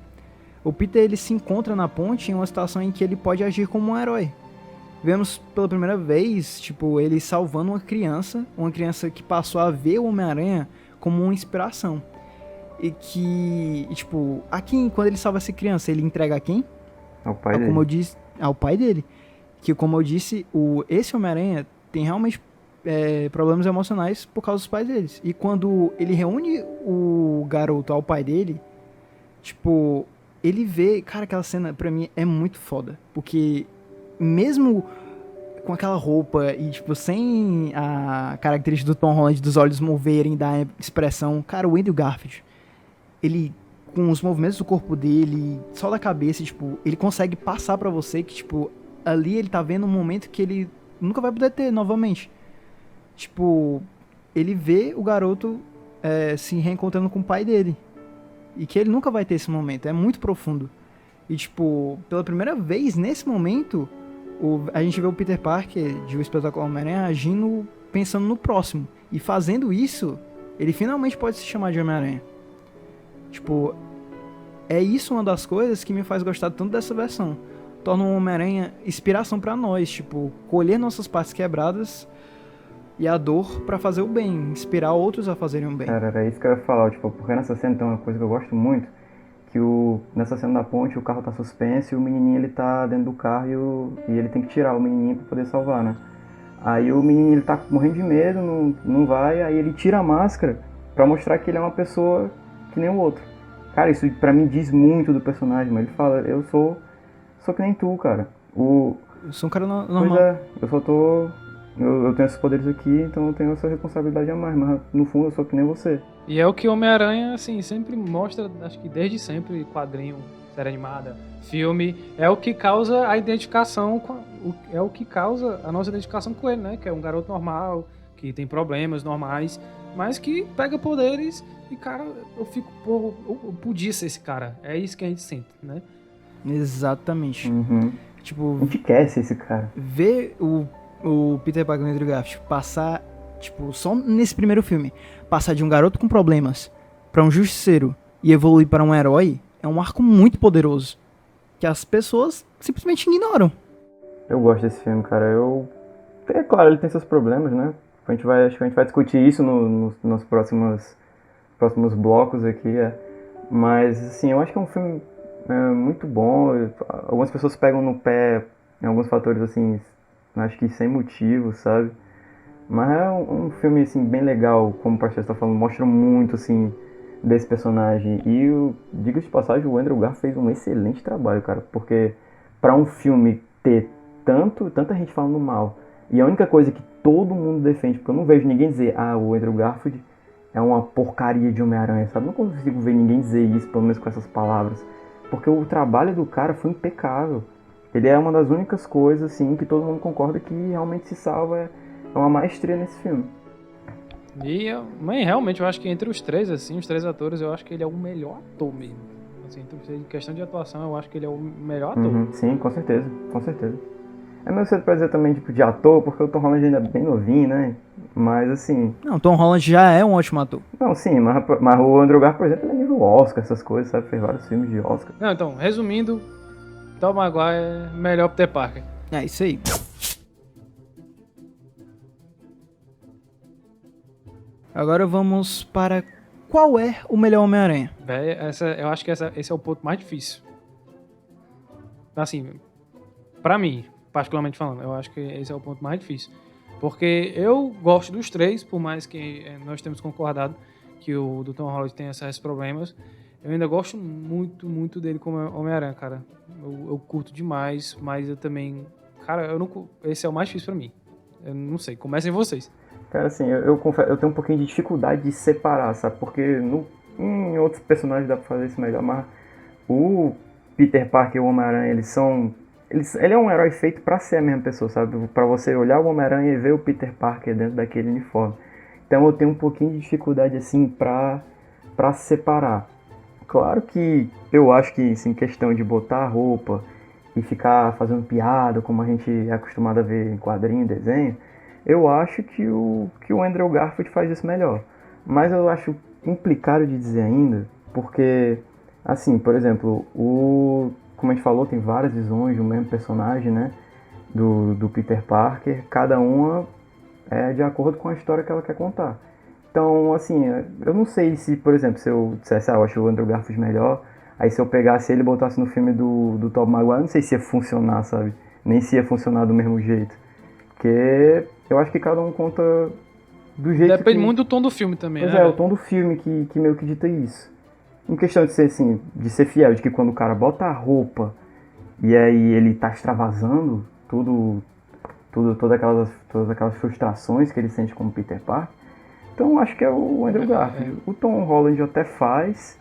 o Peter, ele se encontra na ponte em uma situação em que ele pode agir como um herói. Vemos pela primeira vez, tipo, ele salvando uma criança que passou a ver o Homem-Aranha como uma inspiração. E que, tipo, aqui, quando ele salva essa criança, ele entrega a quem? Ao pai dele. Como eu disse, ao pai dele. Que, como eu disse, esse Homem-Aranha tem realmente problemas emocionais por causa dos pais deles. E quando ele reúne o garoto ao pai dele, tipo, ele vê... Cara, aquela cena, pra mim, é muito foda. Porque, mesmo com aquela roupa e, tipo, sem a característica do Tom Holland dos olhos moverem, da expressão... Cara, o Andrew Garfield, ele, com os movimentos do corpo dele, só da cabeça, tipo, ele consegue passar pra você que, tipo, ali ele tá vendo um momento que ele nunca vai poder ter novamente. Tipo, ele vê o garoto se reencontrando com o pai dele. E que ele nunca vai ter esse momento. É muito profundo. E, tipo, pela primeira vez, nesse momento, a gente vê o Peter Parker, de O Espetacular Homem-Aranha, agindo, pensando no próximo. E fazendo isso, ele finalmente pode se chamar de Homem-Aranha. Tipo, é isso uma das coisas que me faz gostar tanto dessa versão. Torna o Homem-Aranha inspiração pra nós, tipo, colher nossas partes quebradas e a dor pra fazer o bem, inspirar outros a fazerem o bem. Cara, era isso que eu ia falar, tipo, porque nessa cena tem uma coisa que eu gosto muito, que nessa cena da ponte o carro tá suspenso e o menininho, ele tá dentro do carro e ele tem que tirar o menininho pra poder salvar, né? Aí o menininho, ele tá morrendo de medo, não vai, aí ele tira a máscara pra mostrar que ele é uma pessoa que nem o outro. Cara, isso pra mim diz muito do personagem, mas ele fala, eu sou que nem tu, cara. Eu sou um cara Pois normal. é, eu só tô. Eu tenho esses poderes aqui, então eu tenho essa responsabilidade a mais, mas no fundo eu sou que nem você. E é o que o Homem-Aranha, assim, sempre mostra, acho que desde sempre, quadrinho, série animada, filme, é o que causa a identificação, é o que causa a nossa identificação com ele, né? Que é um garoto normal, que tem problemas normais, mas que pega poderes e, cara, eu fico, pô, eu podia ser esse cara. É isso que a gente sente, né? Exatamente. Uhum. Tipo, A gente quer ser esse cara. ver o Peter Parker no Andrew Garfield passar, tipo, só nesse primeiro filme, passar de um garoto com problemas pra um justiceiro e evoluir para um herói, é um arco muito poderoso, que as pessoas simplesmente ignoram. Eu gosto desse filme, cara. É claro, ele tem seus problemas, né? Acho que a gente vai discutir isso nos próximos blocos aqui. Mas, assim, eu acho que é um filme muito bom. Algumas pessoas pegam no pé em alguns fatores, assim, acho que sem motivo, sabe? Mas é um filme, assim, bem legal, como o Parceiro está falando, mostra muito, assim, desse personagem. E, diga-se de passagem, o Andrew Garfield fez um excelente trabalho, cara, porque para um filme ter tanta gente falando mal, e a única coisa que todo mundo defende, porque eu não vejo ninguém dizer, o Andrew Garfield é uma porcaria de Homem-Aranha, sabe? Não consigo ver ninguém dizer isso, pelo menos com essas palavras, porque o trabalho do cara foi impecável. Ele é uma das únicas coisas, assim, que todo mundo concorda que realmente se salva, é uma maestria nesse filme. Mas realmente eu acho que entre os três, assim, os três atores, eu acho que ele é o melhor ator mesmo. Assim, em questão de atuação, eu acho que ele é o melhor ator. Sim, com certeza, com certeza. É meio cedo pra dizer também, tipo, de ator, porque o Tom Holland ainda é bem novinho, né? Mas, assim... Não, Tom Holland já é um ótimo ator. Não, sim, mas o Andrew Garfield, por exemplo, ele é nível Oscar, essas coisas, sabe? Fez vários filmes de Oscar. Não, então, resumindo, Tom Maguire é melhor Peter Parker. É isso aí. Agora vamos para qual é o melhor Homem-Aranha. Véi, eu acho que esse é o ponto mais difícil. Assim, pra mim, particularmente falando, eu acho que esse é o ponto mais difícil. Porque eu gosto dos três, por mais que nós temos concordado que o do Tom Holland tem esses problemas, eu ainda gosto muito, muito dele como Homem-Aranha, cara. Eu curto demais, mas eu também... Cara, esse é o mais difícil pra mim. Eu não sei, comecem vocês. Cara, assim, eu confesso, eu tenho um pouquinho de dificuldade de separar, sabe? Porque em outros personagens dá pra fazer isso melhor, mas o Peter Parker e o Homem-Aranha, ele é um herói feito pra ser a mesma pessoa, sabe? Pra você olhar o Homem-Aranha e ver o Peter Parker dentro daquele uniforme. Então eu tenho um pouquinho de dificuldade, assim, pra separar. Claro que eu acho que, assim, questão de botar a roupa e ficar fazendo piada, como a gente é acostumado a ver em quadrinho, desenho, eu acho que o Andrew Garfield faz isso melhor. Mas eu acho complicado de dizer ainda, porque, assim, por exemplo, como a gente falou, tem várias visões do mesmo personagem, né? Do Peter Parker, cada uma é de acordo com a história que ela quer contar. Então, assim, eu não sei se, por exemplo, se eu dissesse, eu acho o Andrew Garfield melhor, aí se eu pegasse ele e botasse no filme do Tobey Maguire, eu não sei se ia funcionar, sabe? Nem se ia funcionar do mesmo jeito. Porque eu acho que cada um conta do jeito Depende muito do tom do filme também, Pois né? o tom do filme que meio que dita isso. Em questão de ser, assim, de ser fiel, de que quando o cara bota a roupa e aí ele tá extravasando todas aquelas frustrações que ele sente como Peter Parker, então eu acho que é o Andrew Garfield. O Tom Holland até faz,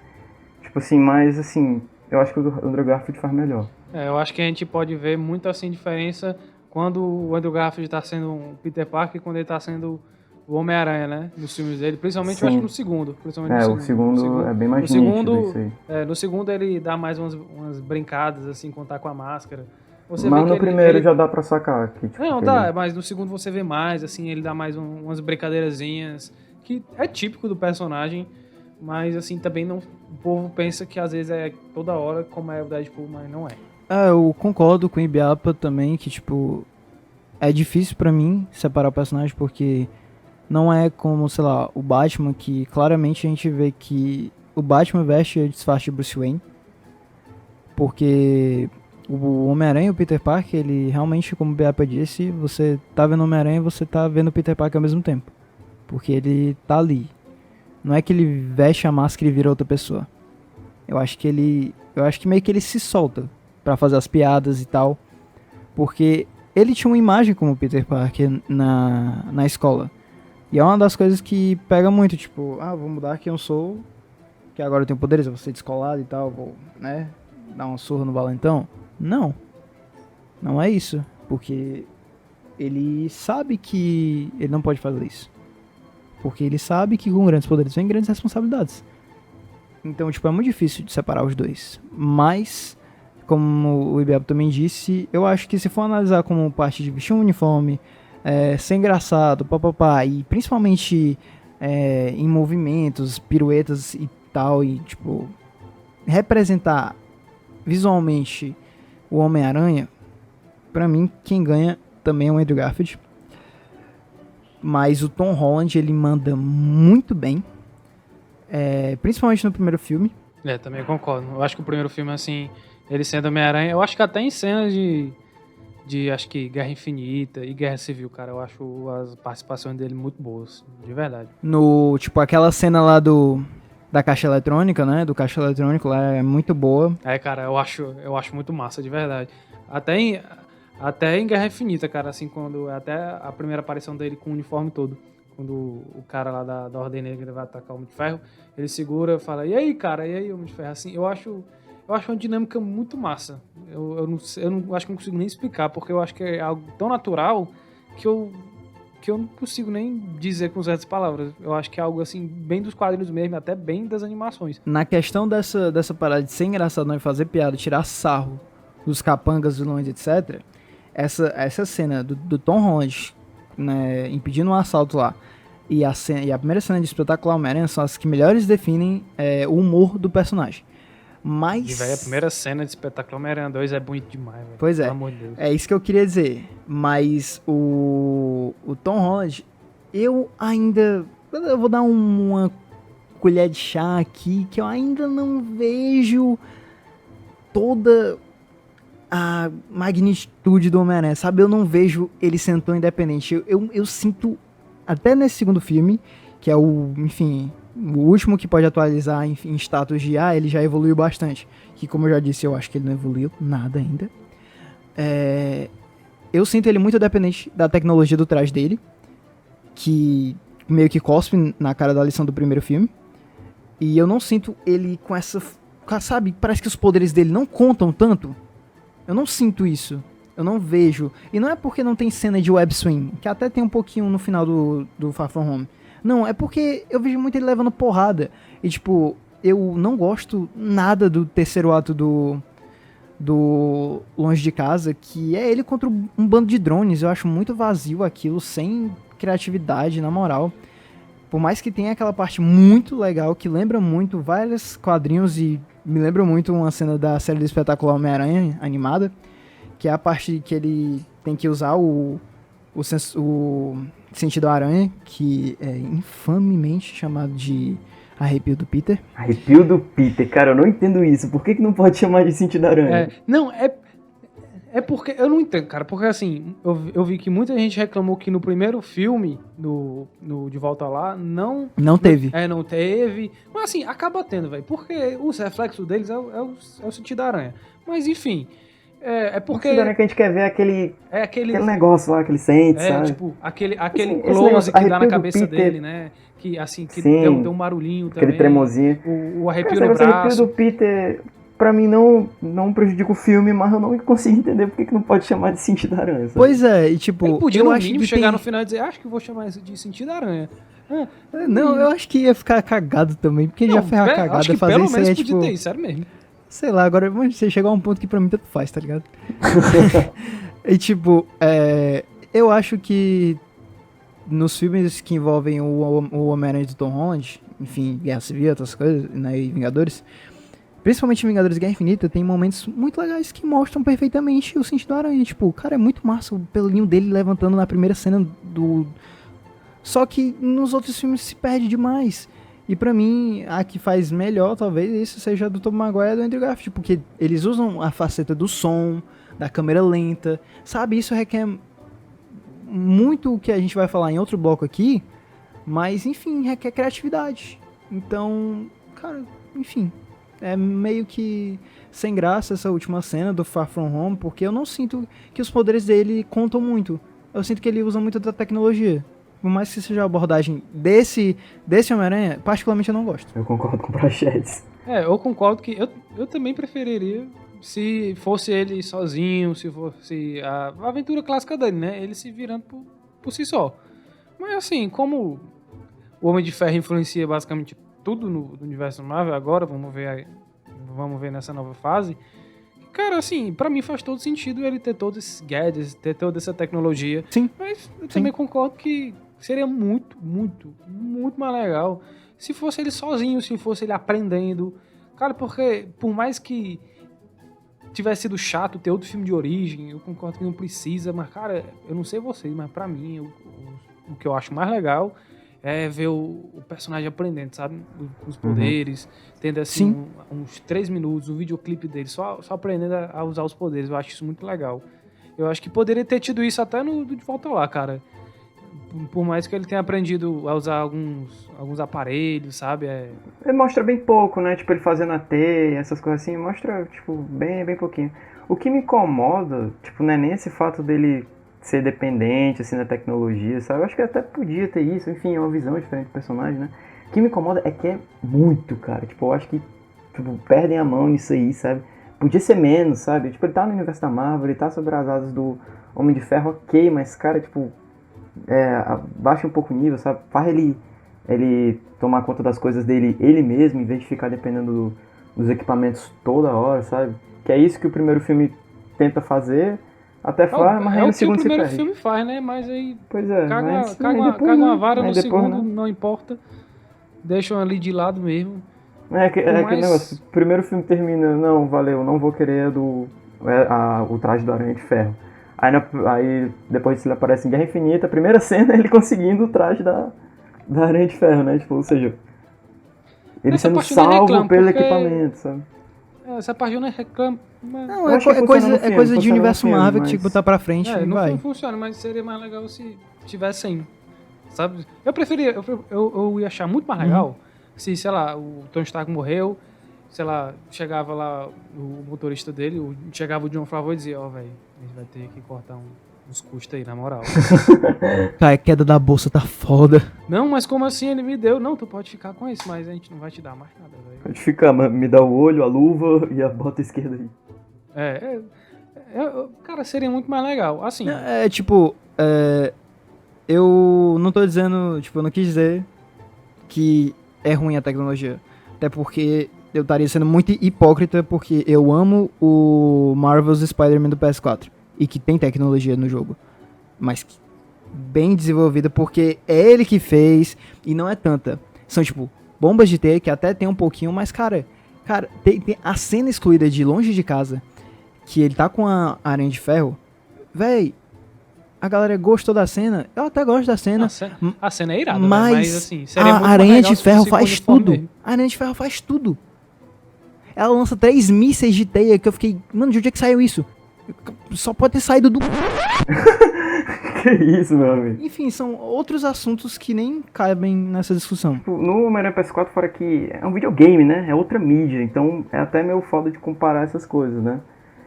tipo assim, mas assim, eu acho que o Andrew Garfield faz melhor. Eu acho que a gente pode ver muito assim diferença quando o Andrew Garfield tá sendo um Peter Parker e quando ele tá sendo o Homem-Aranha, né? Nos filmes dele, principalmente eu acho que no segundo. O segundo é bem mais nítido isso aí. No segundo ele dá mais umas brincadas, assim, contar com a máscara. Mas no primeiro já dá pra sacar. Que, tipo, não, dá, mas no segundo você vê mais, assim, ele dá mais umas brincadeirazinhas, que é típico do personagem, mas assim, também não, o povo pensa que às vezes é toda hora como é o Deadpool, mas não é. Eu concordo com o Ibiapa também, que tipo, é difícil pra mim separar o personagem, porque não é como, sei lá, o Batman, que claramente a gente vê que o Batman veste o disfarce de Bruce Wayne, porque o Homem-Aranha e o Peter Parker, ele realmente, como o Ibiapa disse, você tá vendo o Homem-Aranha e você tá vendo o Peter Parker ao mesmo tempo, porque ele tá ali. Não é que ele veste a máscara e vira outra pessoa. Eu acho que meio que ele se solta pra fazer as piadas e tal. Porque ele tinha uma imagem como Peter Parker na escola. E é uma das coisas que pega muito, tipo, vou mudar quem eu sou, que agora eu tenho poderes, eu vou ser descolado e tal, vou, né, dar uma surra no valentão. Não. Não é isso. Porque ele sabe que ele não pode fazer isso. Porque ele sabe que com grandes poderes vem grandes responsabilidades. Então, tipo, é muito difícil de separar os dois. Mas, como o Ibiabo também disse, eu acho que se for analisar como parte de vestir um uniforme, ser engraçado, papapá, e principalmente em movimentos, piruetas e tal, e, tipo, representar visualmente o Homem-Aranha, pra mim, quem ganha também é o Andrew Garfield. Mas o Tom Holland, ele manda muito bem. Principalmente no primeiro filme. Também concordo. Eu acho que o primeiro filme, assim, ele sendo Homem-Aranha, eu acho que até em cenas de acho que Guerra Infinita e Guerra Civil, cara, eu acho as participações dele muito boas, de verdade. Tipo, aquela cena lá da caixa eletrônica, né? Do caixa eletrônico lá é muito boa. Cara, eu acho muito massa, de verdade. Até em Guerra Infinita, cara, assim, quando até a primeira aparição dele com o uniforme todo. Quando o cara lá da Ordem Negra vai atacar o Homem de Ferro, ele segura e fala, e aí, cara, e aí, Homem de Ferro? Assim, eu acho uma dinâmica muito massa. Eu não acho que não consigo nem explicar, porque eu acho que é algo tão natural que eu não consigo nem dizer com certas palavras. Eu acho que é algo, assim, bem dos quadrinhos mesmo, até bem das animações. Na questão dessa parada de ser engraçado, não fazer piada, tirar sarro dos capangas, vilões, etc., essa cena do Tom Holland, né, impedindo um assalto lá, e a primeira cena de Espetacular Homem-Aranha são as que melhores definem o humor do personagem. Mas... E, velho, a primeira cena de Espetacular Homem-Aranha 2 é bonito demais, velho. Pois é. Pelo amor de Deus. É isso que eu queria dizer. Mas o Tom Holland, eu vou dar uma colher de chá aqui, que eu ainda não vejo toda a magnitude do Homem-Aranha, sabe? Eu não vejo ele sendo tão independente. Eu sinto, até nesse segundo filme, que é o último que pode atualizar em status de ele já evoluiu bastante. Que, como eu já disse, eu acho que ele não evoluiu nada ainda. Eu sinto ele muito dependente da tecnologia do traje dele, que meio que cospe na cara da lição do primeiro filme. E eu não sinto ele com essa... Sabe, parece que os poderes dele não contam tanto. Eu não sinto isso. Eu não vejo. E não é porque não tem cena de web swing, que até tem um pouquinho no final do Far From Home. Não, é porque eu vejo muito ele levando porrada. E, tipo, eu não gosto nada do terceiro ato do Longe de Casa, que é ele contra um bando de drones. Eu acho muito vazio aquilo, sem criatividade, na moral. Por mais que tenha aquela parte muito legal, que lembra muito vários quadrinhos e me lembra muito uma cena da série do Espetacular Homem-Aranha animada, que é a parte que ele tem que usar o sentido aranha, que é infamemente chamado de arrepio do Peter. Arrepio do Peter, cara, eu não entendo isso. Por que não pode chamar de sentido aranha? É porque, eu não entendo, cara, porque assim, eu vi que muita gente reclamou que no primeiro filme, no De Volta Lá, não teve. Não teve, mas assim, acaba tendo, velho, porque os reflexos deles é o sentido aranha. Mas enfim, é porque... O sentido aranha que a gente quer ver aquele negócio lá que ele sente, sabe? Tipo, aquele assim, close que dá na cabeça Peter, dele, né? Que assim, que tem um barulhinho também. Aquele tremozinho. O arrepio no braço. O arrepio do Peter... Pra mim não prejudica o filme, mas eu não consigo entender porque que não pode chamar de sentido aranha. Sabe? Pois é, e tipo... Ele podia no mínimo chegar no final e dizer, acho que vou chamar isso de sentido aranha. Não, eu acho que ia ficar cagado também, porque já ferrar cagada acho que fazer pelo isso menos aí, podia tipo... ter, sério mesmo. Sei lá, agora você chegou a um ponto que pra mim tanto faz, tá ligado? E tipo, eu acho que nos filmes que envolvem o Homem-Aranha do Tom Holland, enfim, Guerra Civil, outras coisas, né, e Vingadores... Principalmente em Vingadores Guerra Infinita, tem momentos muito legais que mostram perfeitamente o sentido da aranha. Tipo, cara, é muito massa o pelinho dele levantando na primeira cena do... Só que nos outros filmes se perde demais. E pra mim, a que faz melhor, talvez, isso seja a do Tobey Maguire e do Andrew Garfield. Porque eles usam a faceta do som, da câmera lenta. Sabe, isso requer muito o que a gente vai falar em outro bloco aqui. Mas, enfim, requer criatividade. Então, cara, enfim... é meio que sem graça essa última cena do Far From Home, porque eu não sinto que os poderes dele contam muito. Eu sinto que ele usa muito da tecnologia. Por mais que seja a abordagem desse Homem-Aranha, particularmente eu não gosto. Eu concordo com o Prachetes. Eu concordo que eu também preferiria se fosse ele sozinho, se fosse a aventura clássica dele, né? Ele se virando por si só. Mas assim, como o Homem de Ferro influencia basicamente tudo no universo Marvel agora, vamos ver nessa nova fase. Cara, assim, pra mim faz todo sentido ele ter todos esses gadgets, ter toda essa tecnologia. Sim. Mas eu também concordo que seria muito, muito, muito mais legal se fosse ele sozinho, se fosse ele aprendendo. Cara, porque por mais que tivesse sido chato ter outro filme de origem, eu concordo que não precisa, mas, cara, eu não sei vocês, mas pra mim, o que eu acho mais legal é ver o personagem aprendendo, sabe? Os poderes, tendo assim uns 3 minutos, um videoclipe dele, só aprendendo a usar os poderes. Eu acho isso muito legal. Eu acho que poderia ter tido isso até no De Volta Lá, cara. Por mais que ele tenha aprendido a usar alguns aparelhos, sabe? Ele mostra bem pouco, né? Tipo, ele fazendo a teia, essas coisas assim, mostra, tipo, bem pouquinho. O que me incomoda, tipo, não é nem esse fato dele ser dependente, assim, da tecnologia, sabe? Eu acho que até podia ter isso, enfim, é uma visão diferente do personagem, né? O que me incomoda é que é muito, cara. Tipo, eu acho que, tipo, perdem a mão nisso aí, sabe? Podia ser menos, sabe? Tipo, ele tá no universo da Marvel, ele tá sobre as asas do Homem de Ferro, ok, mas, cara, tipo, baixa um pouco o nível, sabe? Faz ele tomar conta das coisas dele ele mesmo, em vez de ficar dependendo dos equipamentos toda hora, sabe? Que é isso que o primeiro filme tenta fazer, até faz, mas aí no segundo se perde. É o que o primeiro filme faz, né? Mas aí pois é, caga uma vara no segundo, né? não importa. Deixam ali de lado mesmo. Aquele negócio, o primeiro filme termina, não, valeu, não vou querer o traje do Aranha de Ferro. Aí depois ele aparece em Guerra Infinita, a primeira cena é ele conseguindo o traje da Aranha de Ferro, né? Tipo, ou seja, ele sendo salvo pelo equipamento, sabe? Essa parte eu não reclamo. Não, é coisa de universo Marvel que tinha que botar pra frente e vai. Não funciona, mas seria mais legal se tivesse sem, sabe? Eu preferia, eu ia achar muito mais legal se, sei lá, o Tony Stark morreu, sei lá, chegava lá o motorista dele, chegava o John Favreau e dizia, velho, a gente vai ter que cortar uns custos aí, na moral. Cara, a queda da bolsa tá foda. Não, mas como assim ele me deu? Não, tu pode ficar com isso, mas a gente não vai te dar mais nada, velho. Pode ficar, mas me dá o olho, a luva e a bota esquerda aí. Cara, seria muito mais legal, assim. Eu não tô dizendo, tipo, eu não quis dizer que é ruim a tecnologia. Até porque eu estaria sendo muito hipócrita, porque eu amo o Marvel's Spider-Man do PS4. E que tem tecnologia no jogo. Mas bem desenvolvida, porque é ele que fez e não é tanta. São, tipo, bombas de teia, que até tem um pouquinho, mas, cara tem a cena excluída de Longe de Casa, que ele tá com a Aranha de Ferro. Véi, a galera gostou da cena. Eu até gosto da cena. A cena é irada, mas assim, seria muito a Aranha de Ferro se faz tudo. A Aranha de Ferro faz tudo. Ela lança 3 mísseis de teia que eu fiquei... Mano, de onde é que saiu isso? Só pode ter saído do... Que isso, meu amigo? Enfim, são outros assuntos que nem cabem nessa discussão. No Homem-Aranha PS4, fora que é um videogame, né? É outra mídia, então é até meio foda de comparar essas coisas, né?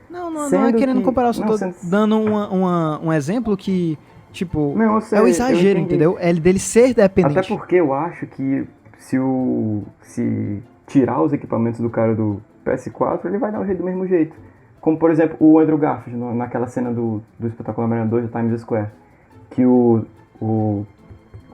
Não é querendo comparar, eu só tô dando um exemplo que, tipo, é o exagero, entendeu? É dele ser dependente. Até porque eu acho que se tirar os equipamentos do cara do PS4, ele vai dar um jeito do mesmo jeito. Como, por exemplo, o Andrew Garfield, naquela cena do Espetacular Homem-Aranha 2, do Times Square. Que como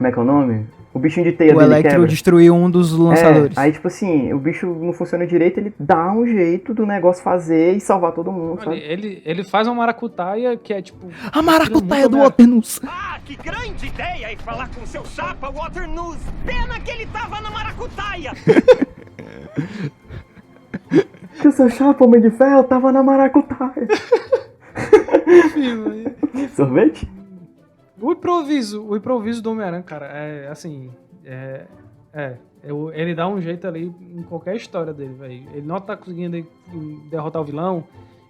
é que é o nome? O bichinho de teia dele quebra. O Electro destruiu um dos lançadores. Aí, tipo assim, o bicho não funciona direito, ele dá um jeito do negócio fazer e salvar todo mundo, sabe? Ele faz uma maracutaia que é, tipo... A maracutaia do Waternoose! Ah, que grande ideia! Ir falar com seu chapa, Waternoose! Pena que ele tava na maracutaia! Que o seu chapa, Homem de Ferro, tava na maracutaia. Sorvete? O improviso do Homem-Aranha, cara, é assim... ele dá um jeito ali em qualquer história dele, velho. Ele não tá conseguindo derrotar o vilão,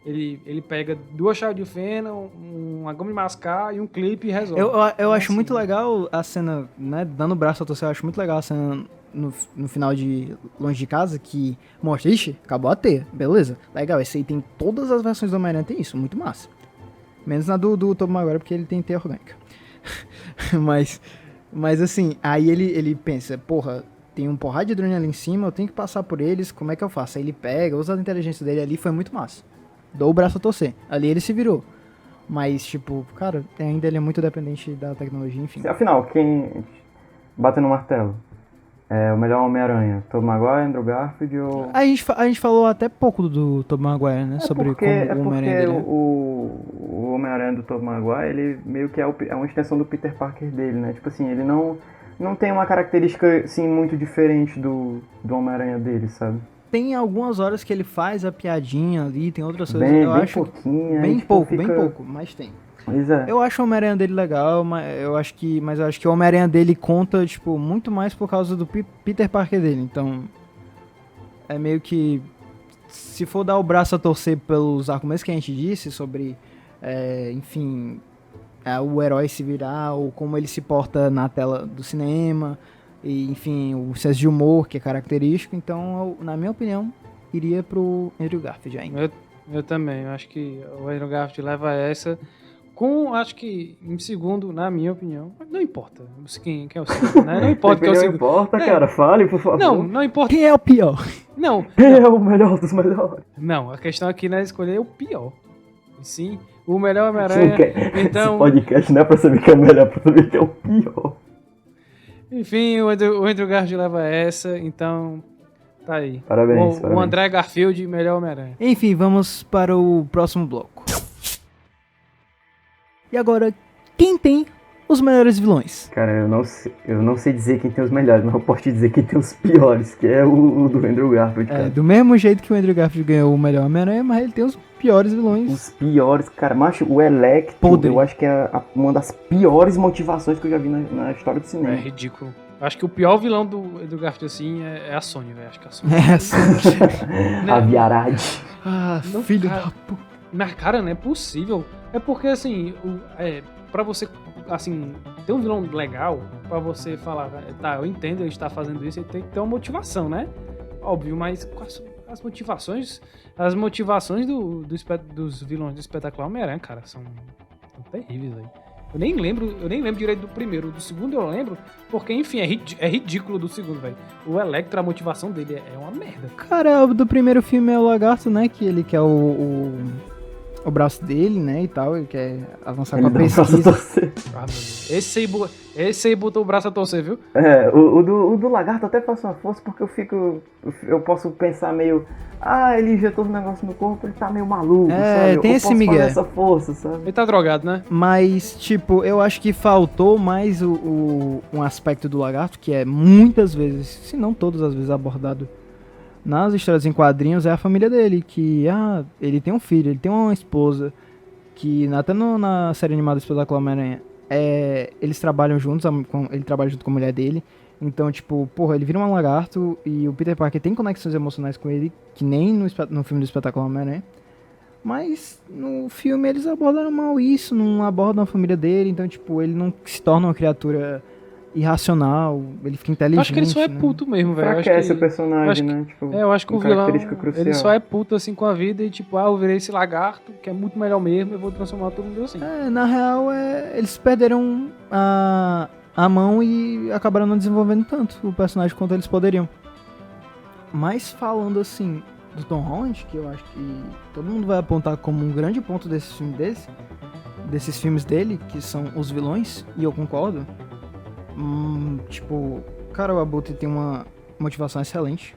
ele pega 2 chaves de fenda, uma goma de mascar e um clipe e resolve. Eu acho muito legal a cena, né, dando o braço a torcer, eu acho muito legal a cena no final de Longe de Casa, que mostra, ixi, acabou a teia, beleza, legal, esse aí tem todas as versões do Homem-Aranha, tem isso, muito massa. Menos na do Tobey Maguire, porque ele tem teia orgânica. mas assim, aí ele pensa, porra, tem um porrada de drone ali em cima, eu tenho que passar por eles, como é que eu faço? Aí ele pega, usa a inteligência dele ali, foi muito massa. Dou o braço a torcer, ali ele se virou. Mas, tipo, cara, ainda ele é muito dependente da tecnologia, enfim. Afinal, quem batendo no martelo? É o melhor Homem-Aranha? Tobey Maguire, Andrew Garfield ou... A gente falou até pouco do Tobey Maguire, né? Sobre como o Homem-Aranha dele. O Homem-Aranha do Tobey Maguire, ele meio que é uma extensão do Peter Parker dele, né? Tipo assim, ele não tem uma característica, assim, muito diferente do Homem-Aranha dele, sabe? Tem algumas horas que ele faz a piadinha ali, tem outras coisas. Bem, eu bem acho pouquinho. bem aí, tipo, pouco, fica... bem pouco, mas tem. Pois é. Eu acho o Homem-Aranha dele legal, mas eu acho que o Homem-Aranha dele conta, tipo, muito mais por causa do Peter Parker dele. Então, é meio que, se for dar o braço a torcer pelos argumentos que a gente disse sobre, enfim, o herói se virar, ou como ele se porta na tela do cinema, e, enfim, o senso de humor que é característico, então, na minha opinião, iria pro Andrew Garfield ainda. Eu também, eu acho que o Andrew Garfield leva essa... acho que em segundo, na minha opinião, não importa quem é o segundo, né? Não importa quem é o segundo. Não importa, cara, fale, por favor. Não importa. Quem é o pior? Não. Quem é o melhor dos melhores? Não, a questão aqui não é escolher o pior. E sim, o melhor Homem-Aranha. Então... Esse podcast não é pra saber quem é o melhor, é pra saber quem é o pior. Enfim, o Andrew Garfield leva essa, então... Tá aí. Parabéns, O André Garfield, melhor Homem-Aranha. Enfim, vamos para o próximo bloco. E agora, quem tem os melhores vilões? Cara, eu não sei dizer quem tem os melhores, mas eu posso te dizer quem tem os piores, que é o do Andrew Garfield, cara. Do mesmo jeito que o Andrew Garfield ganhou o melhor Homem-Aranha, mas ele tem os piores vilões. Os piores, cara, macho, o Electro, Podre. eu acho que é uma das piores motivações que eu já vi na história do cinema. É ridículo. Acho que o pior vilão do Garfield, assim, é a Sony, velho. Acho que a Sony. A Viarade. Não, filho cara, da puta. Mas, cara, não é possível. É porque, assim, pra você, assim, ter um vilão legal, pra você falar, tá, eu entendo ele está fazendo isso, ele tem que ter uma motivação, né? Óbvio, mas as motivações dos vilões do Espetacular Homem-Aranha, cara, são terríveis, velho. Eu nem lembro direito do primeiro. Do segundo eu lembro, porque, enfim, é ridículo do segundo, velho. O Electro, a motivação dele é uma merda. Cara, o do primeiro filme é o Lagarto, né? Que ele quer o braço dele, né? E tal. Ele quer avançar com a pesquisa. Ah, meu Deus. Esse aí botou o braço a torcer, viu? O do Lagarto até faço uma força porque eu posso pensar meio... ele injetou os negócios no corpo, ele tá meio maluco, sabe? Tem esse migué. Essa força, sabe? Ele tá drogado, né? Mas, tipo, eu acho que faltou mais um aspecto do Lagarto, que é muitas vezes, se não todas as vezes, abordado nas histórias em quadrinhos, é a família dele, que, ele tem um filho, ele tem uma esposa, que até na série animada Espetacular Homem-Aranha, eles trabalham juntos, ele trabalha junto com a mulher dele. Então, tipo, porra, ele vira um lagarto e o Peter Parker tem conexões emocionais com ele, que nem no filme do Espetacular Homem-Aranha. Mas no filme eles abordam mal isso, não abordam a família dele, então, tipo, ele não se torna uma criatura irracional, ele fica inteligente. Acho que ele só é puto mesmo, velho. Enfraquece o personagem, né? Tipo, eu acho que o vilão, crucial. ele só é puto assim com a vida e tipo, eu virei esse lagarto, que é muito melhor mesmo, eu vou transformar todo mundo assim. Na real, eles perderam a mão e acabaram não desenvolvendo tanto o personagem quanto eles poderiam. Mas falando assim do Tom Holland, que eu acho que todo mundo vai apontar como um grande ponto desses filmes dele, que são os vilões, e eu concordo. Tipo, cara, o Abutre tem uma motivação excelente.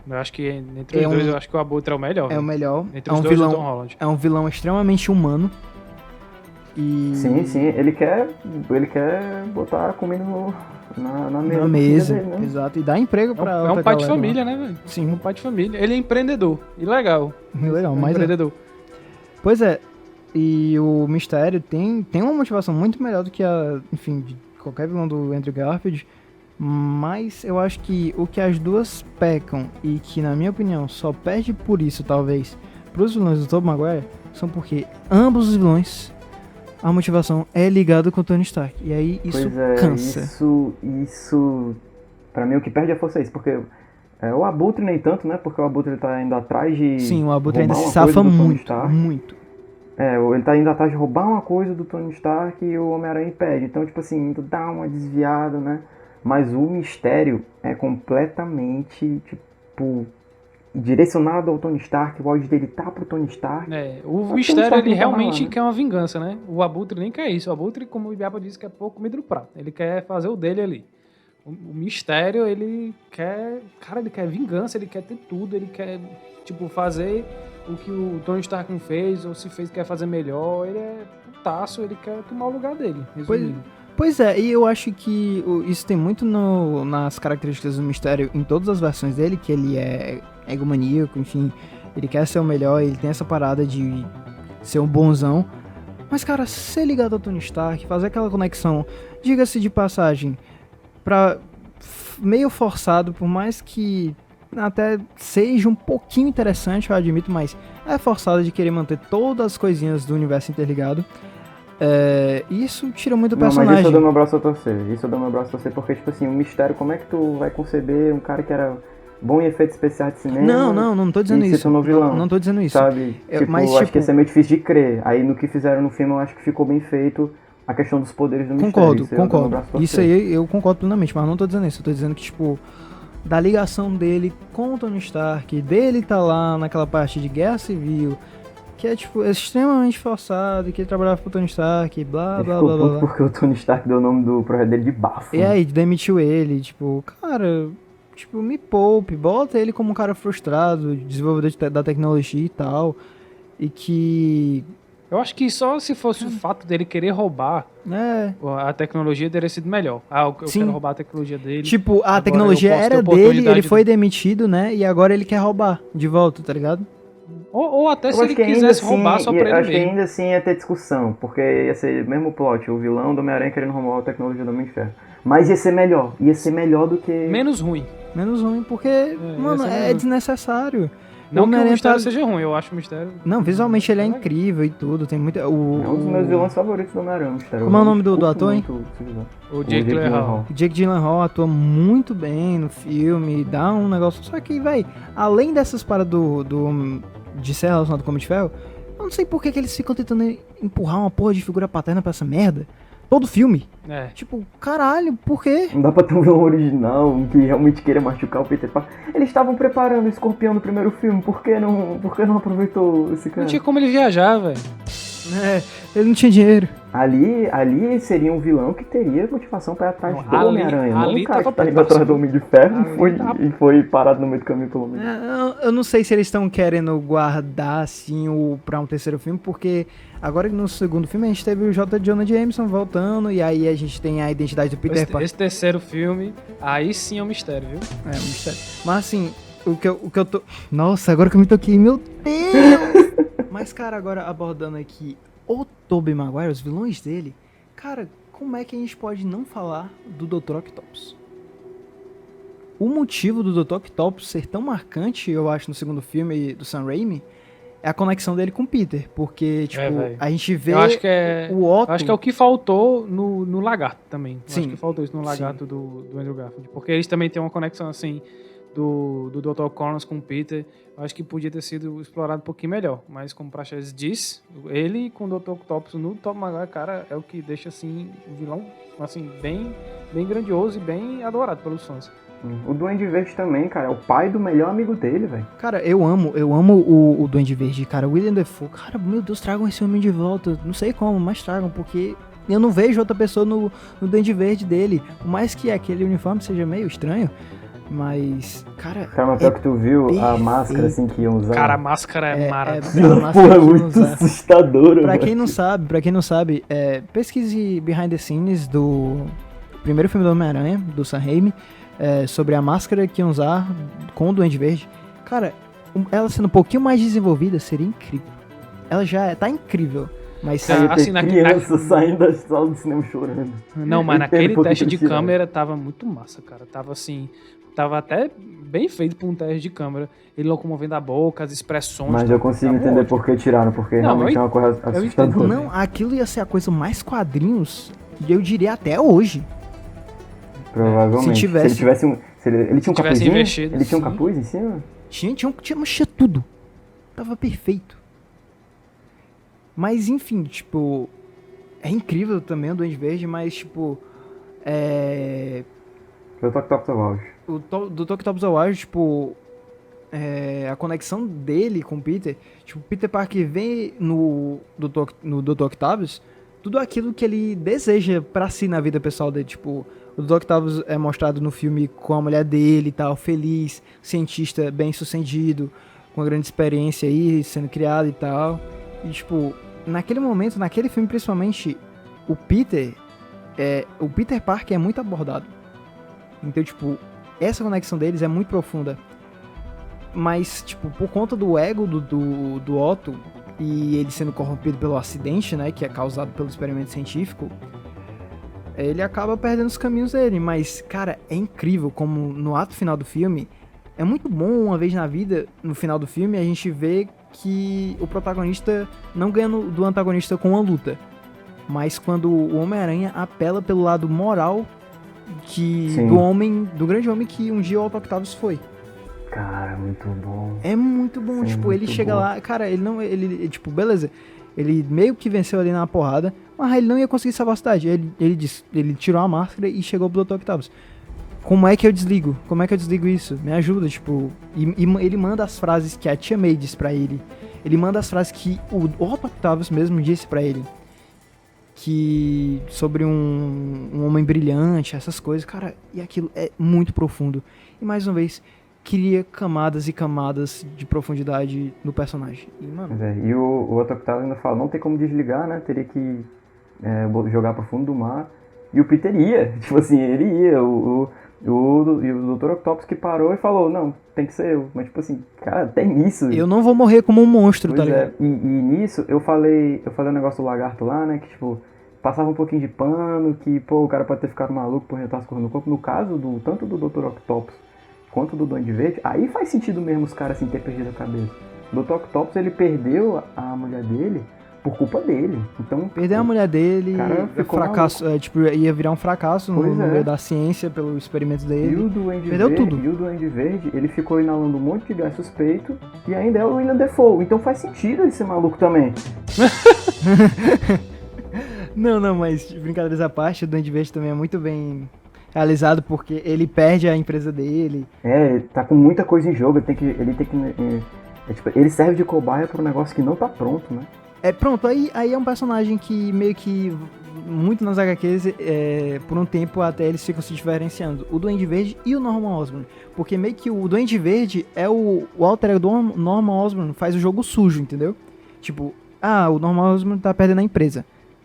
Eu acho que entre os dois, eu acho que o Abutre é o melhor. É o melhor. Entre os dois do Tom Holland. É um vilão extremamente humano. E... Sim, ele quer botar a comida na mesa. Na mesa, dele, né? Exato. E dá emprego pra É um pai de família, né, velho? Sim. Um pai de família. Ele é empreendedor. E legal. Legal, mas empreendedor. Pois é. E o Mistério tem uma motivação muito melhor do que de qualquer vilão do Andrew Garfield. Mas eu acho que o que as duas pecam e que, na minha opinião, só perde por isso, talvez, pros vilões do Tobey Maguire, são porque ambos os vilões, a motivação é ligada com o Tony Stark. E aí isso cansa. Isso Pra mim o que perde a força é isso, porque o Abutre nem tanto, né? Porque o Abutre tá indo atrás de Sim, o Abutre ainda roubar se uma coisa safa do Tony muito, Stark. muito. Ele tá indo atrás de roubar uma coisa do Tony Stark e o Homem-Aranha impede. Então, tipo assim, ainda dá uma desviada, né? Mas o mistério é completamente, tipo, direcionado ao Tony Stark. O ódio dele tá pro Tony Stark. O Tony mistério, Stark ele não tá mais realmente lá, né? quer uma vingança, né? O Abutre nem quer isso. O Abutre, como o Ibiaba disse, quer pôr comida no prato. Ele quer fazer o dele ali. O mistério, ele quer... Cara, ele quer vingança, ele quer ter tudo. Ele quer, tipo, fazer o que o Tony Stark não fez, ou se fez, quer fazer melhor. Ele é putaço, ele quer tomar o lugar dele, resumindo. Pois é, e eu acho que isso tem muito nas características do mistério em todas as versões dele, que ele é egomaníaco, enfim, ele quer ser o melhor, ele tem essa parada de ser um bonzão. Mas, cara, ser ligado ao Tony Stark, fazer aquela conexão, diga-se de passagem, meio forçado, por mais que até seja um pouquinho interessante, eu admito, mas é forçado de querer manter todas as coisinhas do universo interligado. Isso tira muito do personagem. Mas isso eu dou meu braço a torcer. Porque, tipo assim, um mistério, como é que tu vai conceber um cara que era bom em efeitos especiais de cinema? Não tô dizendo e isso. se tornou vilão? Não tô dizendo isso. Sabe? Mas, acho que isso é meio difícil de crer. Aí no que fizeram no filme, eu acho que ficou bem feito a questão dos poderes do mistério. Concordo. Isso aí eu concordo plenamente, mas não tô dizendo isso. Eu tô dizendo que, tipo, da ligação dele com o Tony Stark, dele tá lá naquela parte de Guerra Civil, que é, tipo, extremamente forçado, que ele trabalhava pro Tony Stark, blá, blá, blá, blá. Porque o Tony Stark deu o nome do projeto dele de Bafo. E aí, demitiu ele, tipo, cara, tipo, me poupe, bota ele como um cara frustrado, desenvolvedor da tecnologia e tal, e que... Eu acho que só se fosse o fato dele querer roubar a tecnologia teria sido melhor. Eu quero roubar a tecnologia dele. Tipo, a tecnologia era dele, ele foi demitido, né, e agora ele quer roubar de volta, tá ligado? Ou até se ele quisesse roubar só pra ele mesmo. Acho que ainda assim ia ter discussão, porque ia ser o mesmo plot, o vilão do Homem-Aranha querendo roubar a tecnologia do Homem de Ferro. Mas ia ser melhor do que... Menos ruim, porque, mano, é desnecessário. Não que o mistério seja ruim, eu acho o mistério... Não, visualmente ele é incrível e tudo, tem muita... É um dos meus vilões favoritos do Homem-Aranha, o mistério. Como é o nome do ator, hein? O Jake Gyllenhaal. Jake Gyllenhaal atua muito bem no filme, dá um negócio... Só que, véi, além dessas paradas de ser relacionado com o Homem de Ferro, eu não sei por que eles ficam tentando empurrar uma porra de figura paterna pra essa merda. Todo filme. Tipo, caralho, por quê? Não dá pra ter um vilão original que realmente queira machucar o Peter Parker. Eles estavam preparando o Escorpião no primeiro filme, por que não aproveitou esse cara? Não tinha como ele viajar, velho. Ele não tinha dinheiro. Ali seria um vilão que teria motivação pra ir atrás do Homem-Aranha. Não um cara que tá indo atrás do Homem de Ferro e foi parado no meio do caminho pelo menos. Eu não sei se eles estão querendo guardar, assim, pra um terceiro filme, porque agora no segundo filme a gente teve o J. Jonah Jameson voltando, e aí a gente tem a identidade do Peter Parker. Esse terceiro filme, aí sim é um mistério, viu? É um mistério. Mas assim, o que eu tô... Nossa, agora que eu me toquei, meu Deus! Mas, cara, agora abordando aqui o Tobey Maguire, os vilões dele, cara, como é que a gente pode não falar do Dr. Octopus? O motivo do Dr. Octopus ser tão marcante, eu acho, no segundo filme do Sam Raimi, é a conexão dele com o Peter, porque, tipo, a gente vê o Otto... Eu acho que é o que faltou no Lagarto também. Sim. Acho que faltou isso no Lagarto do Andrew Garfield, porque eles também têm uma conexão, assim, do Dr. Connors com o Peter. Eu acho que podia ter sido explorado um pouquinho melhor, mas como o Praxedes disse, ele com o Dr. Octopus no Tobey Maguire, cara, é o que deixa, assim, o vilão, assim, bem grandioso e bem adorado pelos fãs. O Duende Verde também, cara, é o pai do melhor amigo dele, velho. Cara, eu amo o Duende Verde, cara, o William Dafoe. Cara, meu Deus, tragam esse homem de volta. Não sei como, mas tragam, porque eu não vejo outra pessoa no Duende Verde dele. Por mais que aquele uniforme seja meio estranho, mas, cara... Cara, mas pior que tu viu a máscara, assim, que iam usar? Cara, a máscara é Porra, maravilhosa. é muito assustadora. Pra quem não sabe, pesquise behind the scenes do primeiro filme do Homem-Aranha, do Sam Raimi, sobre a máscara que iam usar com o Duende Verde. Cara, ela sendo um pouquinho mais desenvolvida seria incrível. Ela já tá incrível, mas... Assim, criança saindo da sala de cinema chorando. Não, mas naquele teste de câmera tava muito massa, cara. Tava assim... Tava até bem feito pra um teste de câmera. Ele locomovendo a boca, as expressões... Mas eu consigo entender por que tiraram, porque realmente é uma coisa assustadora. Não, aquilo ia ser a coisa mais quadrinhos, eu diria até hoje. Provavelmente. Se tivesse- ele tivesse um. Ele tinha um Se tivesse capuzinho? investido, Ele tinha um sim. capuz em cima? Tinha tudo. Tava perfeito. Mas, enfim, tipo... É incrível também o Duende Verde, mas, tipo... Eu toco top do auge. Do Octopus Award, tipo... a conexão dele com o Peter... Tipo, o Peter Parker vê no Dr. Octavius tudo aquilo que ele deseja pra si na vida pessoal dele. Tipo, o Dr. Octavius é mostrado no filme com a mulher dele e tal, feliz, cientista bem sucedido, com uma grande experiência aí, sendo criado e tal. E, tipo, naquele momento, naquele filme principalmente, o Peter Parker é muito abordado. Então, tipo, essa conexão deles é muito profunda. Mas, tipo, por conta do ego do Otto e ele sendo corrompido pelo acidente, né, que é causado pelo experimento científico, ele acaba perdendo os caminhos dele. Mas, cara, é incrível como no ato final do filme, é muito bom uma vez na vida, no final do filme, a gente vê que o protagonista não ganha do antagonista com uma luta. Mas quando o Homem-Aranha apela pelo lado moral Sim. do grande homem que um dia o Otto Octavius foi. Cara, muito bom. É muito bom, Sim, tipo, ele muito chega bom. lá, cara, tipo, beleza, ele meio que venceu ali na porrada, mas ele não ia conseguir salvar a cidade. Ele tirou a máscara e chegou pro Dr. Octavius. Como é que eu desligo? Como é que eu desligo isso? Me ajuda, tipo, e ele manda as frases que a Tia May disse pra ele. Ele manda as frases que o Otto Octavius mesmo disse pra ele. Que sobre um homem brilhante, essas coisas, cara, e aquilo é muito profundo. E mais uma vez, cria camadas e camadas de profundidade no personagem. E, mano, E o Otto Octavius ainda fala, não tem como desligar, né? Teria que jogar pro fundo do mar. E o Peter ia, tipo assim, ele ia. E o Dr. Octopus que parou e falou, não, tem que ser eu. Mas tipo assim, cara, até nisso. eu não vou morrer como um monstro, Pois tá ligado? é. E nisso eu falei o negócio do lagarto lá, né? Que tipo, passava um pouquinho de pano, que pô, o cara pode ter ficado maluco por retar as coisas no corpo. No caso tanto do Dr. Octopus quanto do Duende Verde, aí faz sentido mesmo os caras assim ter perdido a cabeça. O Dr. Octopus, ele perdeu a mulher dele por culpa dele. Então, Perder a mulher dele, cara ficou fracasso, ia virar um fracasso no Pois é. meio da ciência, pelo experimento E dele. o Duende Perdeu Verde, tudo. E o Duende Verde, ele ficou inalando um monte de gás suspeito e ainda é o William Dafoe. Então faz sentido ele ser maluco também. Não, mas brincadeiras à parte, o Duende Verde também é muito bem realizado porque ele perde a empresa dele. Tá com muita coisa em jogo, ele serve de cobaia para um negócio que não tá pronto, né? Pronto, aí é um personagem que meio que, muito nas HQs, por um tempo até eles ficam se diferenciando. O Duende Verde e o Norman Osborn. Porque meio que o Duende Verde é o alter ego do Norman Osborn, faz o jogo sujo, entendeu? Tipo, o Norman Osborn tá perdendo a empresa.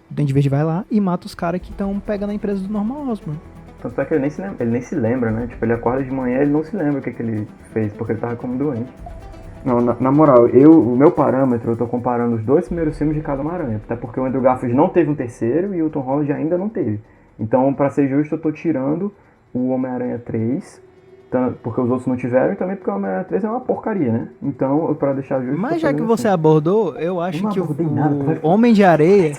O Duende Verde vai lá e mata os caras que estão pegando a empresa do Norman Osborn. Tanto é que ele nem se lembra, né? Tipo, ele acorda de manhã e ele não se lembra o que ele fez, porque ele tava como doente. Não, na moral, o meu parâmetro, eu tô comparando os dois primeiros filmes de cada Homem-Aranha. Até porque o Andrew Garfield não teve um terceiro e o Tom Holland ainda não teve. Então, pra ser justo, eu tô tirando o Homem-Aranha 3, porque os outros não tiveram, e também porque o Homem-Aranha 3 é uma porcaria, né? Então, pra deixar justo... Mas já que você abordou, eu acho Não que abordei nada, tu vai- o Homem de Areia...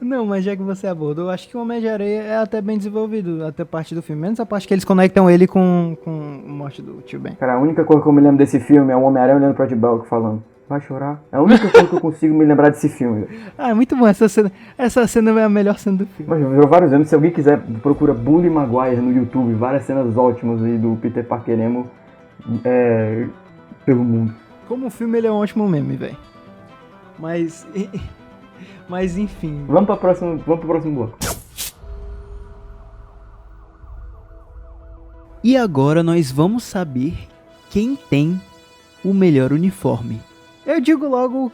Não, mas já que você abordou, eu acho que o Homem de Areia é até bem desenvolvido, até parte do filme. Menos a parte que eles conectam ele com a morte do Tio Ben. Cara, a única coisa que eu me lembro desse filme é o Homem-Aranha olhando pra Ed Brock falando, vai chorar? É a única coisa que eu consigo me lembrar desse filme. É muito bom essa cena. Essa cena é a melhor cena do filme. Mas virou vários anos, se alguém quiser, procura Bully Maguire no YouTube, várias cenas ótimas aí do Peter Parker emo pelo mundo. Como filme, ele é um ótimo meme, velho. Mas enfim. Vamos pro próximo bloco. E agora nós vamos saber quem tem o melhor uniforme. Eu digo logo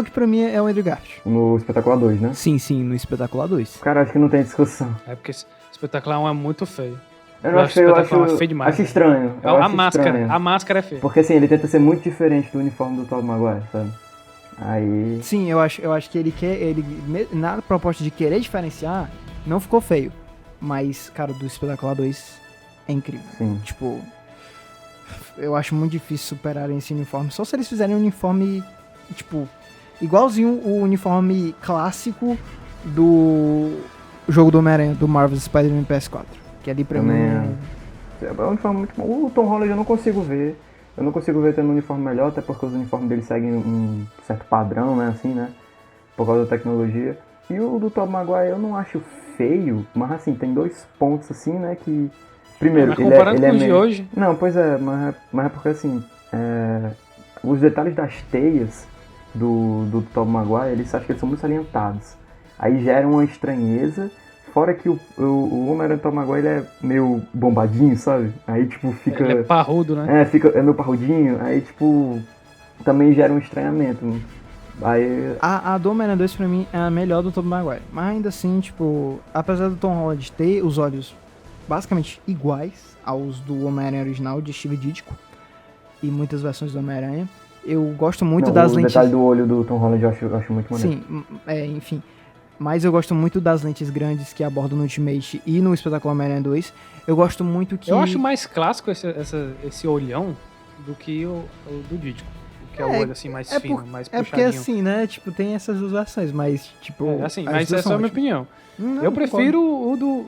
que pra mim é o Andrew Garfield. No Espetacular 2, né? Sim, no Espetacular 2. Cara, acho que não tem discussão. É porque esse Espetacular 1 é muito feio. Eu não acho, Espetacular feio demais, acho né? estranho. Eu acho estranho. A máscara é feia. Porque assim, ele tenta ser muito diferente do uniforme do Tobey Maguire, sabe? Aí... Sim, eu acho que ele na proposta de querer diferenciar, não ficou feio. Mas, cara, do Espetacular 2 é incrível. Sim. Tipo, eu acho muito difícil superarem esse uniforme. Só se eles fizerem um uniforme, tipo, igualzinho o uniforme clássico do jogo do Homem-Aranha, do Marvel's Spider-Man PS4. Que ali pra Também mim... é um uniforme muito bom. O Tom Holland eu não consigo ver. Eu não consigo ver tendo um uniforme melhor, até porque os uniformes dele seguem um certo padrão, né, assim, né? Por causa da tecnologia. E o do Tobey Maguire eu não acho feio, mas assim, tem 2 pontos assim, né, que... Primeiro, Mas ele comparando é com os de meio... hoje, Não, pois é, mas é porque assim, os detalhes das teias do Tobey Maguire, acho que eles são muito salientados. Aí gera uma estranheza, fora que o Homem-Aranha do Tobey Maguire ele é meio bombadinho, sabe? Aí tipo fica... ele é parrudo, né? É meio parrudinho, aí tipo, também gera um estranhamento. Aí... A do Homem-Aranha 2 pra mim é a melhor do Tobey Maguire. Mas ainda assim, tipo, apesar do Tom Holland ter os olhos basicamente iguais aos do Homem-Aranha original, de Steve Ditko, e muitas versões do Homem-Aranha, eu gosto muito das lentes... O detalhe do olho do Tom Holland eu acho muito maneiro. Sim, enfim. Mas eu gosto muito das lentes grandes que abordam no Ultimate e no Espetacular Homem-Aranha 2. Eu gosto muito que... Eu acho mais clássico esse olhão do que o do Ditko. Que é o olho assim mais fino, mais puxadinho. É porque assim, né? Tipo, tem essas duas versões, mas tipo... assim, mas essa é a minha opinião. Não, eu prefiro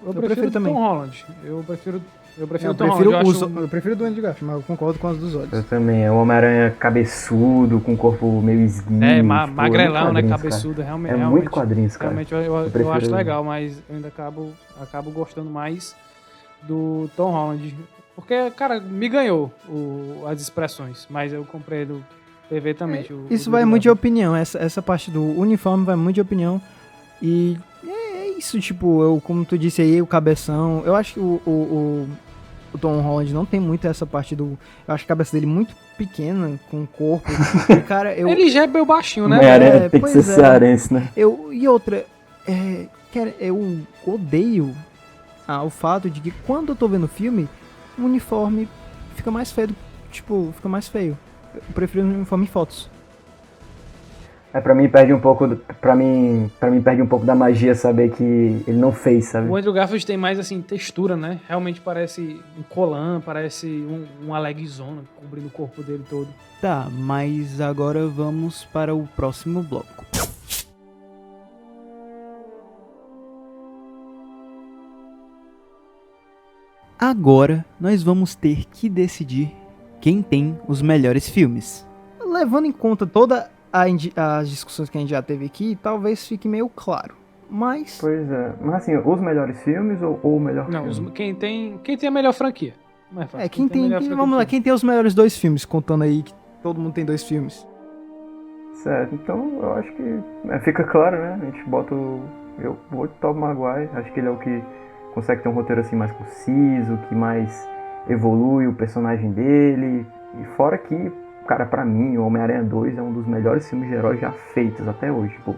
eu prefiro o também. Tom Holland. Eu prefiro o Tom prefiro Holland. eu prefiro o do Andrew Garfield, mas eu concordo com as dos olhos. Eu também. É um Homem-Aranha cabeçudo, com o corpo meio esguio. Magrelão, né? Cabeçudo, realmente. É muito quadrinhos, cara. Realmente eu acho legal, mas eu ainda acabo gostando mais do Tom Holland. Porque, cara, me ganhou as expressões, mas eu comprei do TV também. Isso vai muito de opinião, essa parte do uniforme vai muito de opinião. E é isso, tipo, como tu disse aí, o cabeção. Eu acho que o Tom Holland não tem muito essa parte do... Eu acho a cabeça dele muito pequena, com o corpo. E, cara, ele já é meio baixinho, né? Homem-Aranha tem que ser cearense, né? E outra, cara, eu odeio o fato de que quando eu tô vendo o filme, o uniforme fica mais feio. Tipo, fica mais feio. Eu prefiro o uniforme em fotos. Pra mim perde um pouco. Pra mim perde um pouco da magia saber que ele não fez, sabe? O Andrew Garfield tem mais assim, textura, né? Realmente parece um colã, parece uma legzona cobrindo o corpo dele todo. Tá, mas agora vamos para o próximo bloco. Agora nós vamos ter que decidir quem tem os melhores filmes. Levando em conta todas as discussões que a gente já teve aqui, talvez fique meio claro. Mas... Pois é. Mas assim, os melhores filmes ou o melhor filme? Não, quem tem a melhor franquia. Vamos lá, quem tem os melhores 2 filmes, contando aí que todo mundo tem 2 filmes. Certo, então eu acho que fica claro, né? A gente bota eu vou de Tobey Maguire, acho que ele é o que consegue ter um roteiro assim mais conciso, que mais evolui o personagem dele. E fora que, cara, pra mim, o Homem-Aranha 2 é um dos melhores filmes de heróis já feitos até hoje, tipo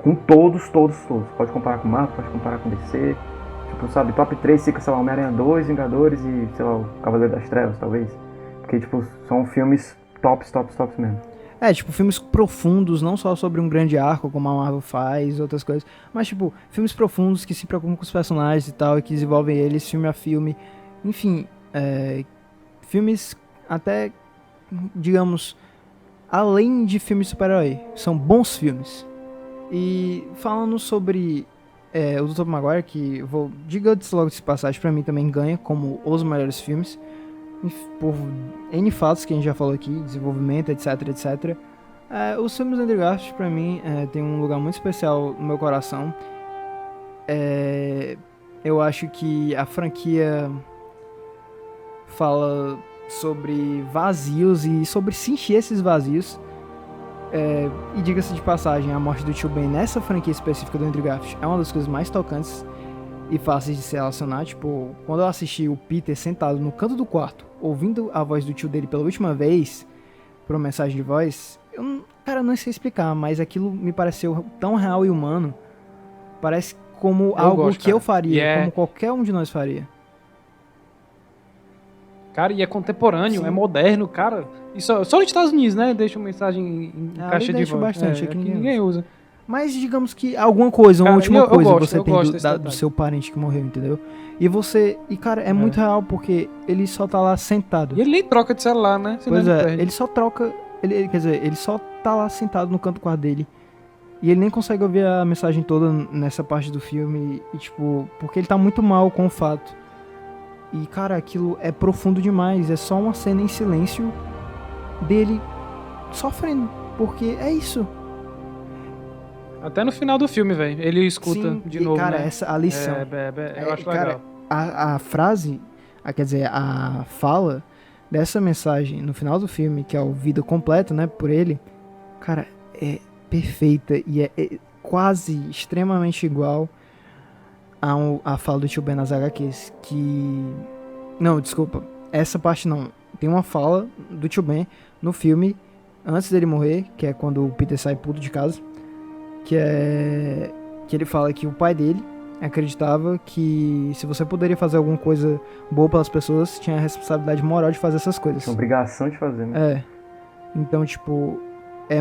com todos. Pode comparar com Marvel, pode comparar com DC. Tipo, sabe, top 3 fica, sei lá, Homem-Aranha 2, Vingadores e, sei lá, o Cavaleiro das Trevas, talvez. Porque, tipo, são filmes tops mesmo. Tipo, filmes profundos, não só sobre um grande arco, como a Marvel faz, outras coisas, mas, tipo, filmes profundos que se preocupam com os personagens e tal, e que desenvolvem eles filme a filme. Enfim, filmes até, digamos, além de filmes de super-herói, são bons filmes. E falando sobre o do Tobey Maguire, que diga logo de passagem, pra mim também ganha como os melhores filmes, por N fatos que a gente já falou aqui, desenvolvimento, etc. Os filmes do Andrew Garfield, pra mim, tem um lugar muito especial no meu coração. Eu acho que a franquia fala sobre vazios e sobre se encher esses vazios. E diga-se de passagem, a morte do Tio Ben nessa franquia específica do Andrew Garfield é uma das coisas mais tocantes e fáceis de se relacionar. Tipo, quando eu assisti o Peter sentado no canto do quarto, ouvindo a voz do tio dele pela última vez, por uma mensagem de voz, eu não sei explicar, mas aquilo me pareceu tão real e humano. Parece como algo que eu faria, como qualquer um de nós faria. Cara, e é contemporâneo, sim, é moderno, cara. E só nos Estados Unidos, né? Deixa uma mensagem em caixa de voz. Bastante, aqui ninguém usa. Mas digamos que alguma coisa, uma última coisa você tem do seu parente que morreu, entendeu? E cara, é muito real, porque ele só tá lá sentado. E ele nem troca de celular, né? Pois é, ele só troca, ele só tá lá sentado no canto do quarto dele. E ele nem consegue ouvir a mensagem toda nessa parte do filme, e, tipo, porque ele tá muito mal com o fato. E, cara, aquilo é profundo demais. É só uma cena em silêncio dele sofrendo, porque é isso. Até no final do filme, velho, ele escuta Sim, de e, novo, cara, né? essa a lição. Eu acho cara, legal. A frase, quer dizer, a fala dessa mensagem no final do filme, que é o Vida Completa, né, por ele, cara, é perfeita e é quase extremamente igual a fala do Tio Ben nas HQs, que... Não, desculpa, essa parte não. Tem uma fala do Tio Ben no filme, antes dele morrer, que é quando o Peter sai puto de casa, que ele fala que o pai dele acreditava que se você poderia fazer alguma coisa boa pelas pessoas, tinha a responsabilidade moral de fazer essas coisas. Tinha obrigação de fazer, né? É. Então, tipo, é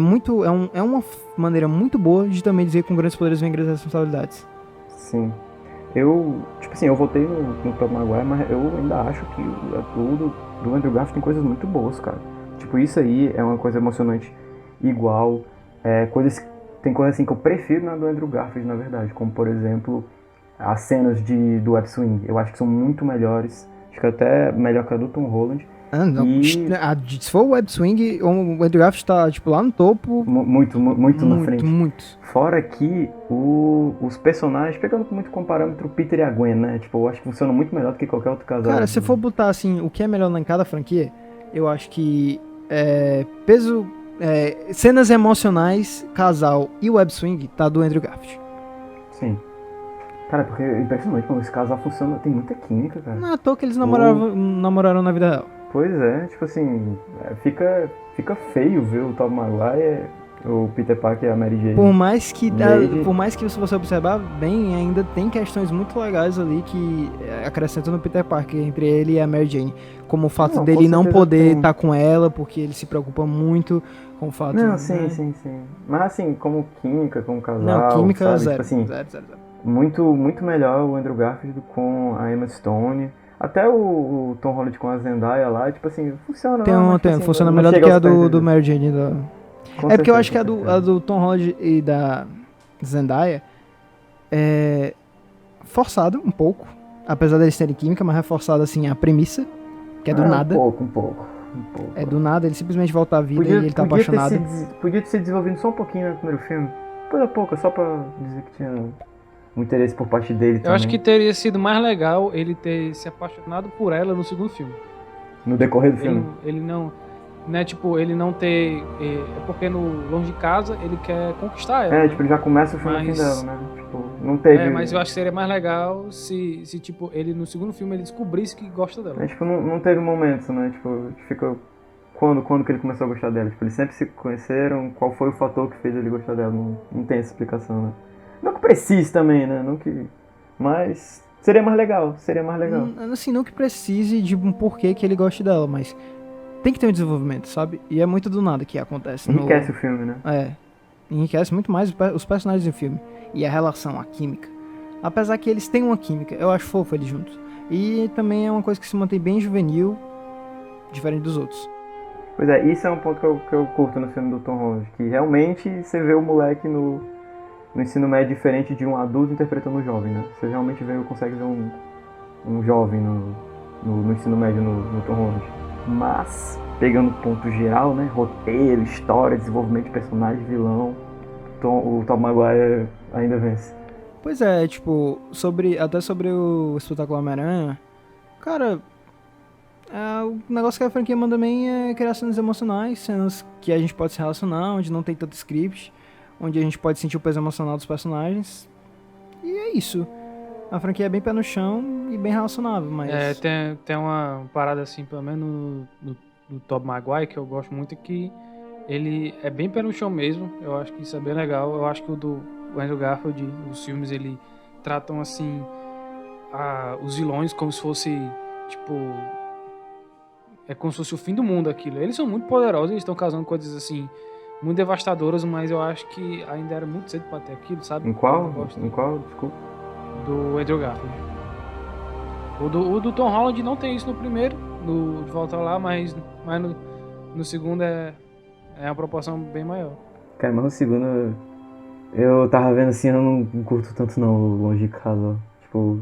uma maneira muito boa de também dizer que com grandes poderes vem grandes responsabilidades. Sim. Eu votei no Tobey Maguire, mas eu ainda acho que o do Andrew Garfield tem coisas muito boas, cara. Tipo, isso aí é uma coisa emocionante igual. Tem coisas assim que eu prefiro na do Andrew Garfield, na verdade. Como, por exemplo, as cenas do Web Swing. Eu acho que são muito melhores. Acho que até melhor que a do Tom Holland. Não. Se for o Web Swing, o Andrew Garfield tá, tipo, lá no topo. Muito na frente. Muito. Fora que os personagens, pegando muito como parâmetro o Peter e a Gwen, né? Tipo, eu acho que funciona muito melhor do que qualquer outro casal. Cara, se for botar, assim, o que é melhor em cada franquia, eu acho que cenas emocionais, casal e Web Swing tá do Andrew Garfield. Sim. Cara, porque é impressionante como esse casal funciona, tem muita química, cara. Não é à toa que eles namoraram na vida real. Pois é, tipo assim, fica feio ver o Tobey Maguire, o Peter Parker e a Mary Jane. Por mais que se você observar bem, ainda tem questões muito legais ali que acrescentam no Peter Parker, entre ele e a Mary Jane. Como o fato dele não poder estar com ela, porque ele se preocupa muito com o fato... Não, sim. Mas assim, como química, como casal, não, química sabe? zero. Tipo assim, zero. Muito melhor o Andrew Garfield com a Emma Stone. Até o Tom Holland com a Zendaya lá, tipo assim, funciona. Funciona melhor do que a do Mary Jane. Porque eu acho que a do Tom Holland e da Zendaya é forçado um pouco, apesar deles terem química, mas é forçado assim a premissa, que é do nada. Um pouco. É do nada, ele simplesmente volta à vida e ele tá apaixonado. Podia ter se desenvolvido só um pouquinho no primeiro filme, depois a pouco, só pra dizer que tinha um interesse por parte dele também. Eu acho que teria sido mais legal ele ter se apaixonado por ela no segundo filme. No decorrer do filme? Ele não... Né, tipo, ele não ter... É porque no Longe de Casa ele quer conquistar ela. Tipo, ele já começa o filme no fim dela, né? Tipo, não teve... mas eu acho que seria mais legal se tipo, ele no segundo filme ele descobrisse que gosta dela. Tipo, não teve momentos, né? Tipo, fica... Quando que ele começou a gostar dela? Tipo, eles sempre se conheceram, qual foi o fator que fez ele gostar dela? Não tem essa explicação, né? Não que precise também, né? Mas seria mais legal. Assim, não que precise de um porquê que ele goste dela, mas tem que ter um desenvolvimento, sabe? E é muito do nada que acontece. Enriquece o filme, né? Enriquece muito mais os personagens do filme. E a relação, a química. Apesar que eles têm uma química, eu acho fofo eles juntos. E também é uma coisa que se mantém bem juvenil, diferente dos outros. Pois é, isso é um ponto que eu curto no filme do Tom Holland. Que realmente você vê o moleque no ensino médio diferente de um adulto interpretando um jovem, né? Você realmente consegue ver um jovem no ensino médio no Tom Holland. Mas, pegando o ponto geral, né? Roteiro, história, desenvolvimento de personagem, vilão, o Tobey Maguire ainda vence. Pois é, tipo, até sobre o Espetáculo Homem-Aranha, cara, o negócio que a franquia manda também é criar cenas emocionais, cenas que a gente pode se relacionar, onde não tem tanto script, onde a gente pode sentir o peso emocional dos personagens. E é isso. A franquia é bem pé no chão e bem relacionável, mas... Tem uma parada assim, pelo menos no Tobey Maguire, que eu gosto muito, que ele é bem pé no chão mesmo. Eu acho que isso é bem legal. Eu acho que o Andrew Garfield, os filmes, ele tratam assim os vilões como se fosse, tipo... É como se fosse o fim do mundo aquilo. Eles são muito poderosos, eles estão causando coisas assim... muito devastadoras, mas eu acho que ainda era muito cedo pra ter aquilo, sabe? Em qual? Desculpa. Do Andrew Garfield. O do Tom Holland não tem isso no primeiro, De Volta Lá, mas no segundo é uma proporção bem maior. Cara, mas no segundo Eu tava vendo assim, eu não curto tanto não, Longe de Casa. Tipo,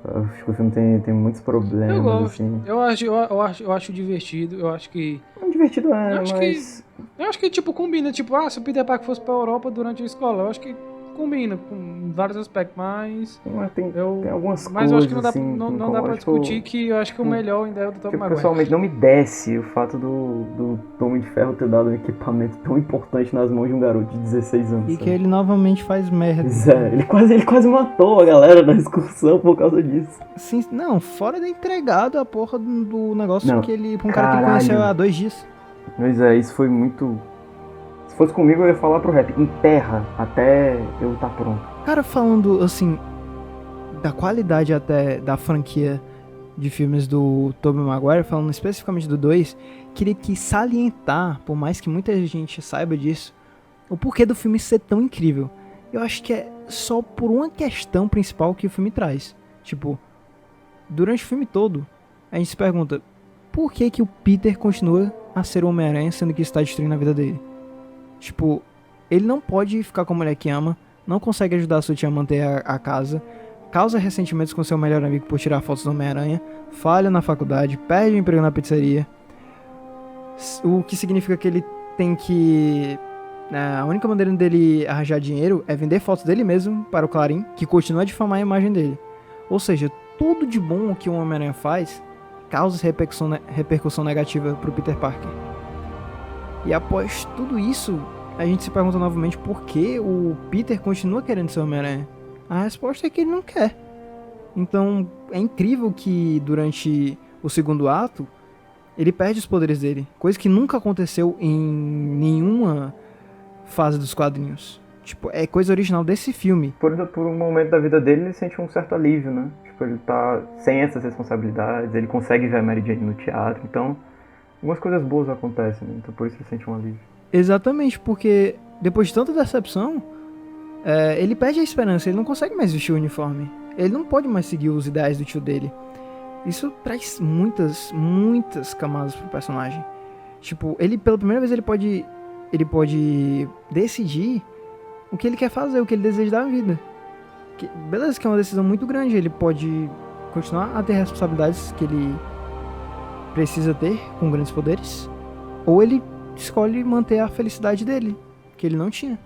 eu acho que o filme tem muitos Eu problemas, gosto. assim. Eu acho divertido. Eu acho que. É divertido, Eu é, acho que. mas... Eu acho que, tipo, combina. Tipo, se o Peter Parker fosse pra Europa durante a escola, eu acho que combina com vários aspectos, mas. Mas tem Eu. algumas Mas eu acho que coisas, não dá, assim, não, que me não dá incomodam. pra discutir que eu acho que o tipo, melhor ainda é o do Tobey tipo, Maguire. pessoalmente, não me desce o fato do Homem de Ferro ter dado um equipamento tão importante nas mãos de um garoto de 16 anos, E sabe? que ele novamente faz merda. Pois é, ele quase matou a galera na excursão por causa disso. Sim, não, fora de entregado a porra do negócio Não, que ele. Pra um cara que ele caralho. conheceu há 2 dias. Pois é, isso foi muito... Se fosse comigo, eu ia falar pro rap, enterra até eu estar pronto. Cara, falando assim, da qualidade até da franquia de filmes do Tobey Maguire, falando especificamente do 2, queria que salientar, por mais que muita gente saiba disso, o porquê do filme ser tão incrível. Eu acho que é só por uma questão principal que o filme traz. Tipo, durante o filme todo, a gente se pergunta por que o Peter continua a ser o Homem-Aranha, sendo que isso está destruindo a vida dele. Tipo, ele não pode ficar com a mulher que ama, não consegue ajudar a sua tia a manter a casa, causa ressentimentos com seu melhor amigo por tirar fotos do Homem-Aranha, falha na faculdade, perde o emprego na pizzaria, o que significa que ele tem que... A única maneira dele arranjar dinheiro é vender fotos dele mesmo para o Clarim, que continua a difamar a imagem dele. Ou seja, tudo de bom que o Homem-Aranha faz causa repercussão negativa para o Peter Parker. E após tudo isso, a gente se pergunta novamente por que o Peter continua querendo ser Homem-Aranha. A resposta é que ele não quer. Então, é incrível que durante o segundo ato, ele perde os poderes dele. Coisa que nunca aconteceu em nenhuma fase dos quadrinhos. Tipo, é coisa original desse filme. Por um momento da vida dele, ele sente um certo alívio, né? Tipo, ele tá sem essas responsabilidades, ele consegue ver a Mary Jane no teatro, então... Algumas coisas boas acontecem, né? Então por isso ele sente um alívio. Exatamente, porque depois de tanta decepção, ele perde a esperança, ele não consegue mais vestir o uniforme. Ele não pode mais seguir os ideais do tio dele. Isso traz muitas camadas pro personagem. Tipo, ele pela primeira vez ele pode decidir o que ele quer fazer, o que ele deseja da vida. Beleza, que é uma decisão muito grande, ele pode continuar a ter responsabilidades que ele precisa ter com grandes poderes, ou ele escolhe manter a felicidade dele, que ele não tinha.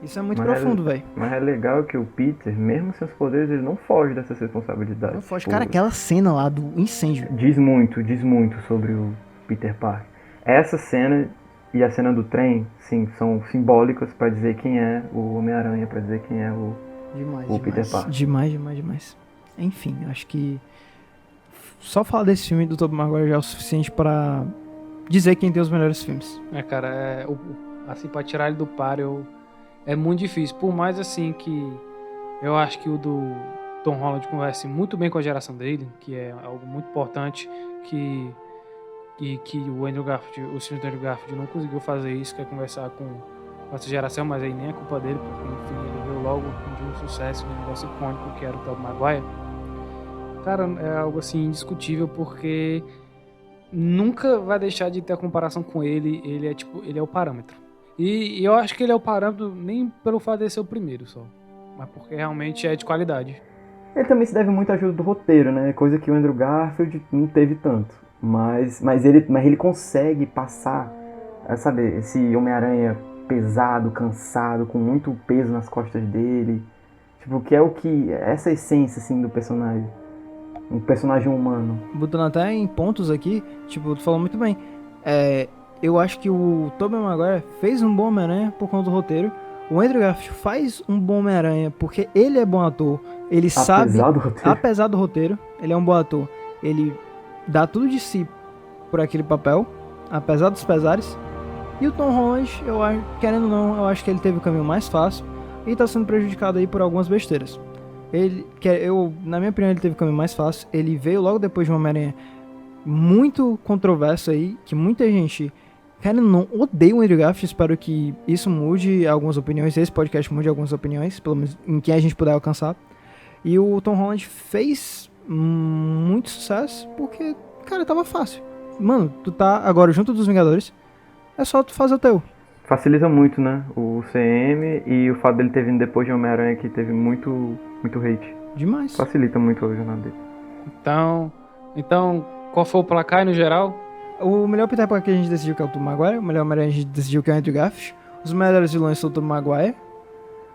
Isso é muito profundo, velho. Mas é legal que o Peter, mesmo sem os poderes, ele não foge dessas responsabilidades. Não foge. Tipo, Cara, aquela cena lá do incêndio. Diz muito sobre o Peter Parker. Essa cena e a cena do trem, sim, são simbólicas pra dizer quem é o Homem-Aranha, pra dizer quem é o Peter Parker. Demais. Enfim, acho que só falar desse filme do Tobey Maguire já é o suficiente pra dizer quem tem os melhores filmes. Cara, assim, pra tirar ele do páreo é muito difícil. Por mais, assim, que eu acho que o do Tom Holland converse muito bem com a geração dele, que é algo muito importante, que o Andrew Garfield, o filme do Andrew Garfield não conseguiu fazer isso, que é conversar com essa geração, mas aí nem é culpa dele, porque, enfim, ele veio logo de um sucesso, de um negócio icônico, que era o Tobey Maguire. Cara, é algo assim indiscutível, porque nunca vai deixar de ter a comparação com ele. Ele é o parâmetro. E eu acho que ele é o parâmetro nem pelo fato de ser o primeiro só, mas porque realmente é de qualidade. Ele também se deve muito à ajuda do roteiro, né? Coisa que o Andrew Garfield não teve tanto. Mas ele consegue passar, sabe, esse Homem-Aranha pesado, cansado, com muito peso nas costas dele. Tipo, que é essa essência, assim, do personagem. Um personagem humano. Botando até em pontos aqui, tipo, tu falou muito bem. Eu acho que o Tobey Maguire fez um bom Homem-Aranha por conta do roteiro. O Andrew Garfield faz um bom Homem-Aranha porque ele é bom ator. Ele sabe, apesar do roteiro, ele é um bom ator. Ele dá tudo de si por aquele papel, apesar dos pesares. E o Tom Holland, querendo ou não, eu acho que ele teve o caminho mais fácil e tá sendo prejudicado aí por algumas besteiras. Na minha opinião, ele teve o caminho mais fácil. Ele veio logo depois de uma Homem-Aranha muito controverso aí, que muita gente, querendo ou não, odeia o Andrew Garfield. Espero que isso mude algumas opiniões, esse podcast mude algumas opiniões, pelo menos em quem a gente puder alcançar. E o Tom Holland fez muito sucesso porque, cara, tava fácil. Mano, tu tá agora junto dos Vingadores, é só tu fazer o teu. facilita muito, né? O CM e o fato dele ter vindo depois de Homem-Aranha, que teve muito hate. Demais. Facilita muito a jornada dele. Então, qual foi o placar no geral? O melhor Peter Parker que a gente decidiu que é o Tobey Maguire. O melhor Homem-Aranha a gente decidiu que é o Andrew Garfield. Os melhores vilões são o Tobey Maguire.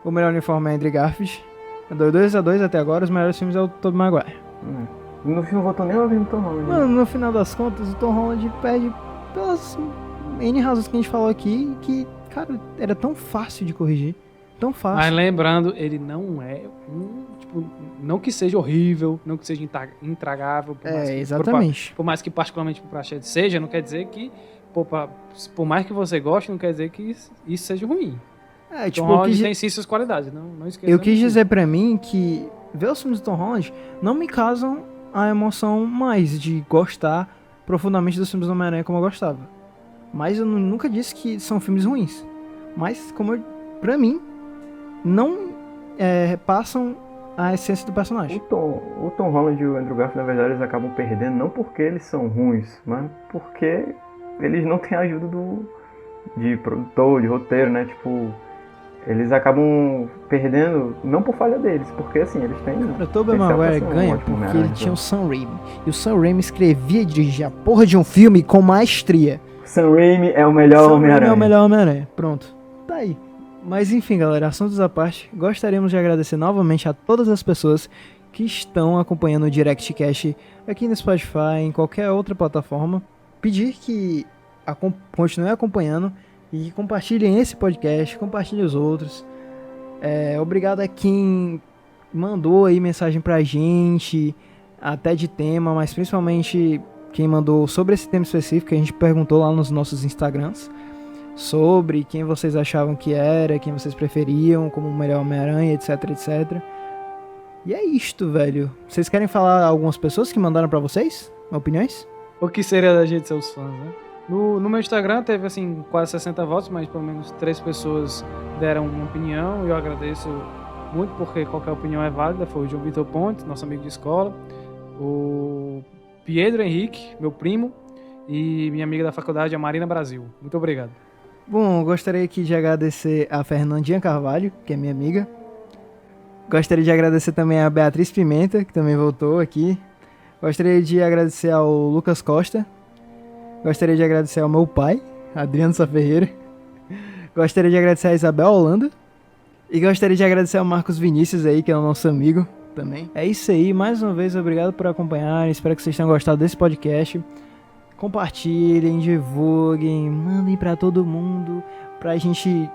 O melhor uniforme é Andrew Garfield. 2-2 até agora. Os melhores filmes é o Tobey Maguire. No filme não votou nem uma vez no Tom Holland. Mano, no final das contas, o Tom Holland perde pelas N razões que a gente falou aqui, que, cara, era tão fácil de corrigir. Tão fácil. Mas lembrando, ele não é tipo, não que seja horrível, não que seja intragável. Exatamente. Por mais que particularmente pro Praxedes seja, não quer dizer que, por mais que você goste, não quer dizer que isso seja ruim. Tipo, Tom Holland tem sim suas qualidades, não esqueça. Eu quis dizer pra mim que ver os filmes do Tom Holland não me causam a emoção mais de gostar profundamente dos filmes do Homem-Aranha como eu gostava. Mas eu nunca disse que são filmes ruins. Mas, pra mim, não passam a essência do personagem. O Tom Holland e o Andrew Garfield, na verdade, eles acabam perdendo não porque eles são ruins, mas porque eles não têm a ajuda de produtor, de roteiro, né? Tipo, eles acabam perdendo, não por falha deles, porque assim, eles têm... O Tobey Maguire ganha porque ele tinha o Sam Raimi. E o Sam Raimi escrevia e dirigia a porra de um filme com maestria. Sam Raimi é o melhor Homem-Aranha. É o melhor Homem-Aranha. Pronto. Tá aí. Mas enfim, galera, assuntos à parte, gostaríamos de agradecer novamente a todas as pessoas que estão acompanhando o DirectCast aqui no Spotify, em qualquer outra plataforma. Pedir que continuem acompanhando e compartilhem esse podcast, compartilhem os outros. Obrigado a quem mandou aí mensagem pra gente, até de tema, mas principalmente quem mandou sobre esse tema específico, que a gente perguntou lá nos nossos Instagrams, sobre quem vocês achavam que era, quem vocês preferiam como o melhor Homem-Aranha, etc, etc. E é isto, velho. Vocês querem falar algumas pessoas que mandaram pra vocês? Opiniões? O que seria da gente ser os fãs, né? No meu Instagram teve, assim, quase 60 votos, mas pelo menos 3 pessoas deram uma opinião e eu agradeço muito porque qualquer opinião é válida. Foi o João Vitor Pontes, nosso amigo de escola, o Pedro Henrique, meu primo, e minha amiga da faculdade, a Marina Brasil. Muito obrigado. Bom, gostaria aqui de agradecer a Fernandinha Carvalho, que é minha amiga. Gostaria de agradecer também a Beatriz Pimenta, que também voltou aqui. Gostaria de agradecer ao Lucas Costa. Gostaria de agradecer ao meu pai, Adriano Sá Ferreira. Gostaria de agradecer a Isabel Holanda. E gostaria de agradecer ao Marcos Vinícius aí, que é o nosso amigo também. É isso aí, mais uma vez, obrigado por acompanhar. Espero que vocês tenham gostado desse podcast. Compartilhem, divulguem, mandem pra todo mundo, pra gente,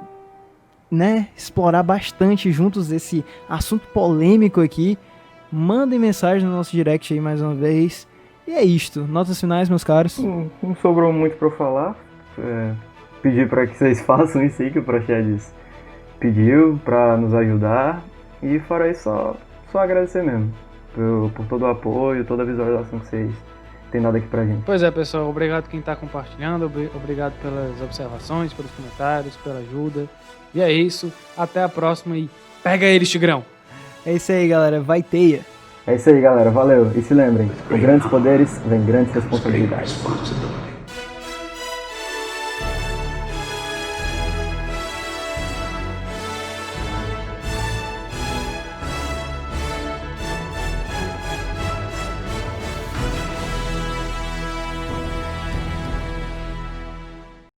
né, explorar bastante juntos esse assunto polêmico aqui. Mandem mensagem no nosso direct aí mais uma vez. E é isto. Notas finais, meus caros. Não sobrou muito pra eu falar. Pedir pra que vocês façam isso aí que o Praxedes pediu pra nos ajudar. E fora isso, só agradecer mesmo. Por todo o apoio, toda a visualização que vocês têm dado aqui pra gente. Pois é, pessoal. Obrigado quem tá compartilhando. Obrigado pelas observações, pelos comentários, pela ajuda. E é isso. Até a próxima e pega eles, Tigrão! É isso aí, galera. Vai teia! É isso aí, galera. Valeu. E se lembrem, com grandes poderes vem grandes responsabilidades.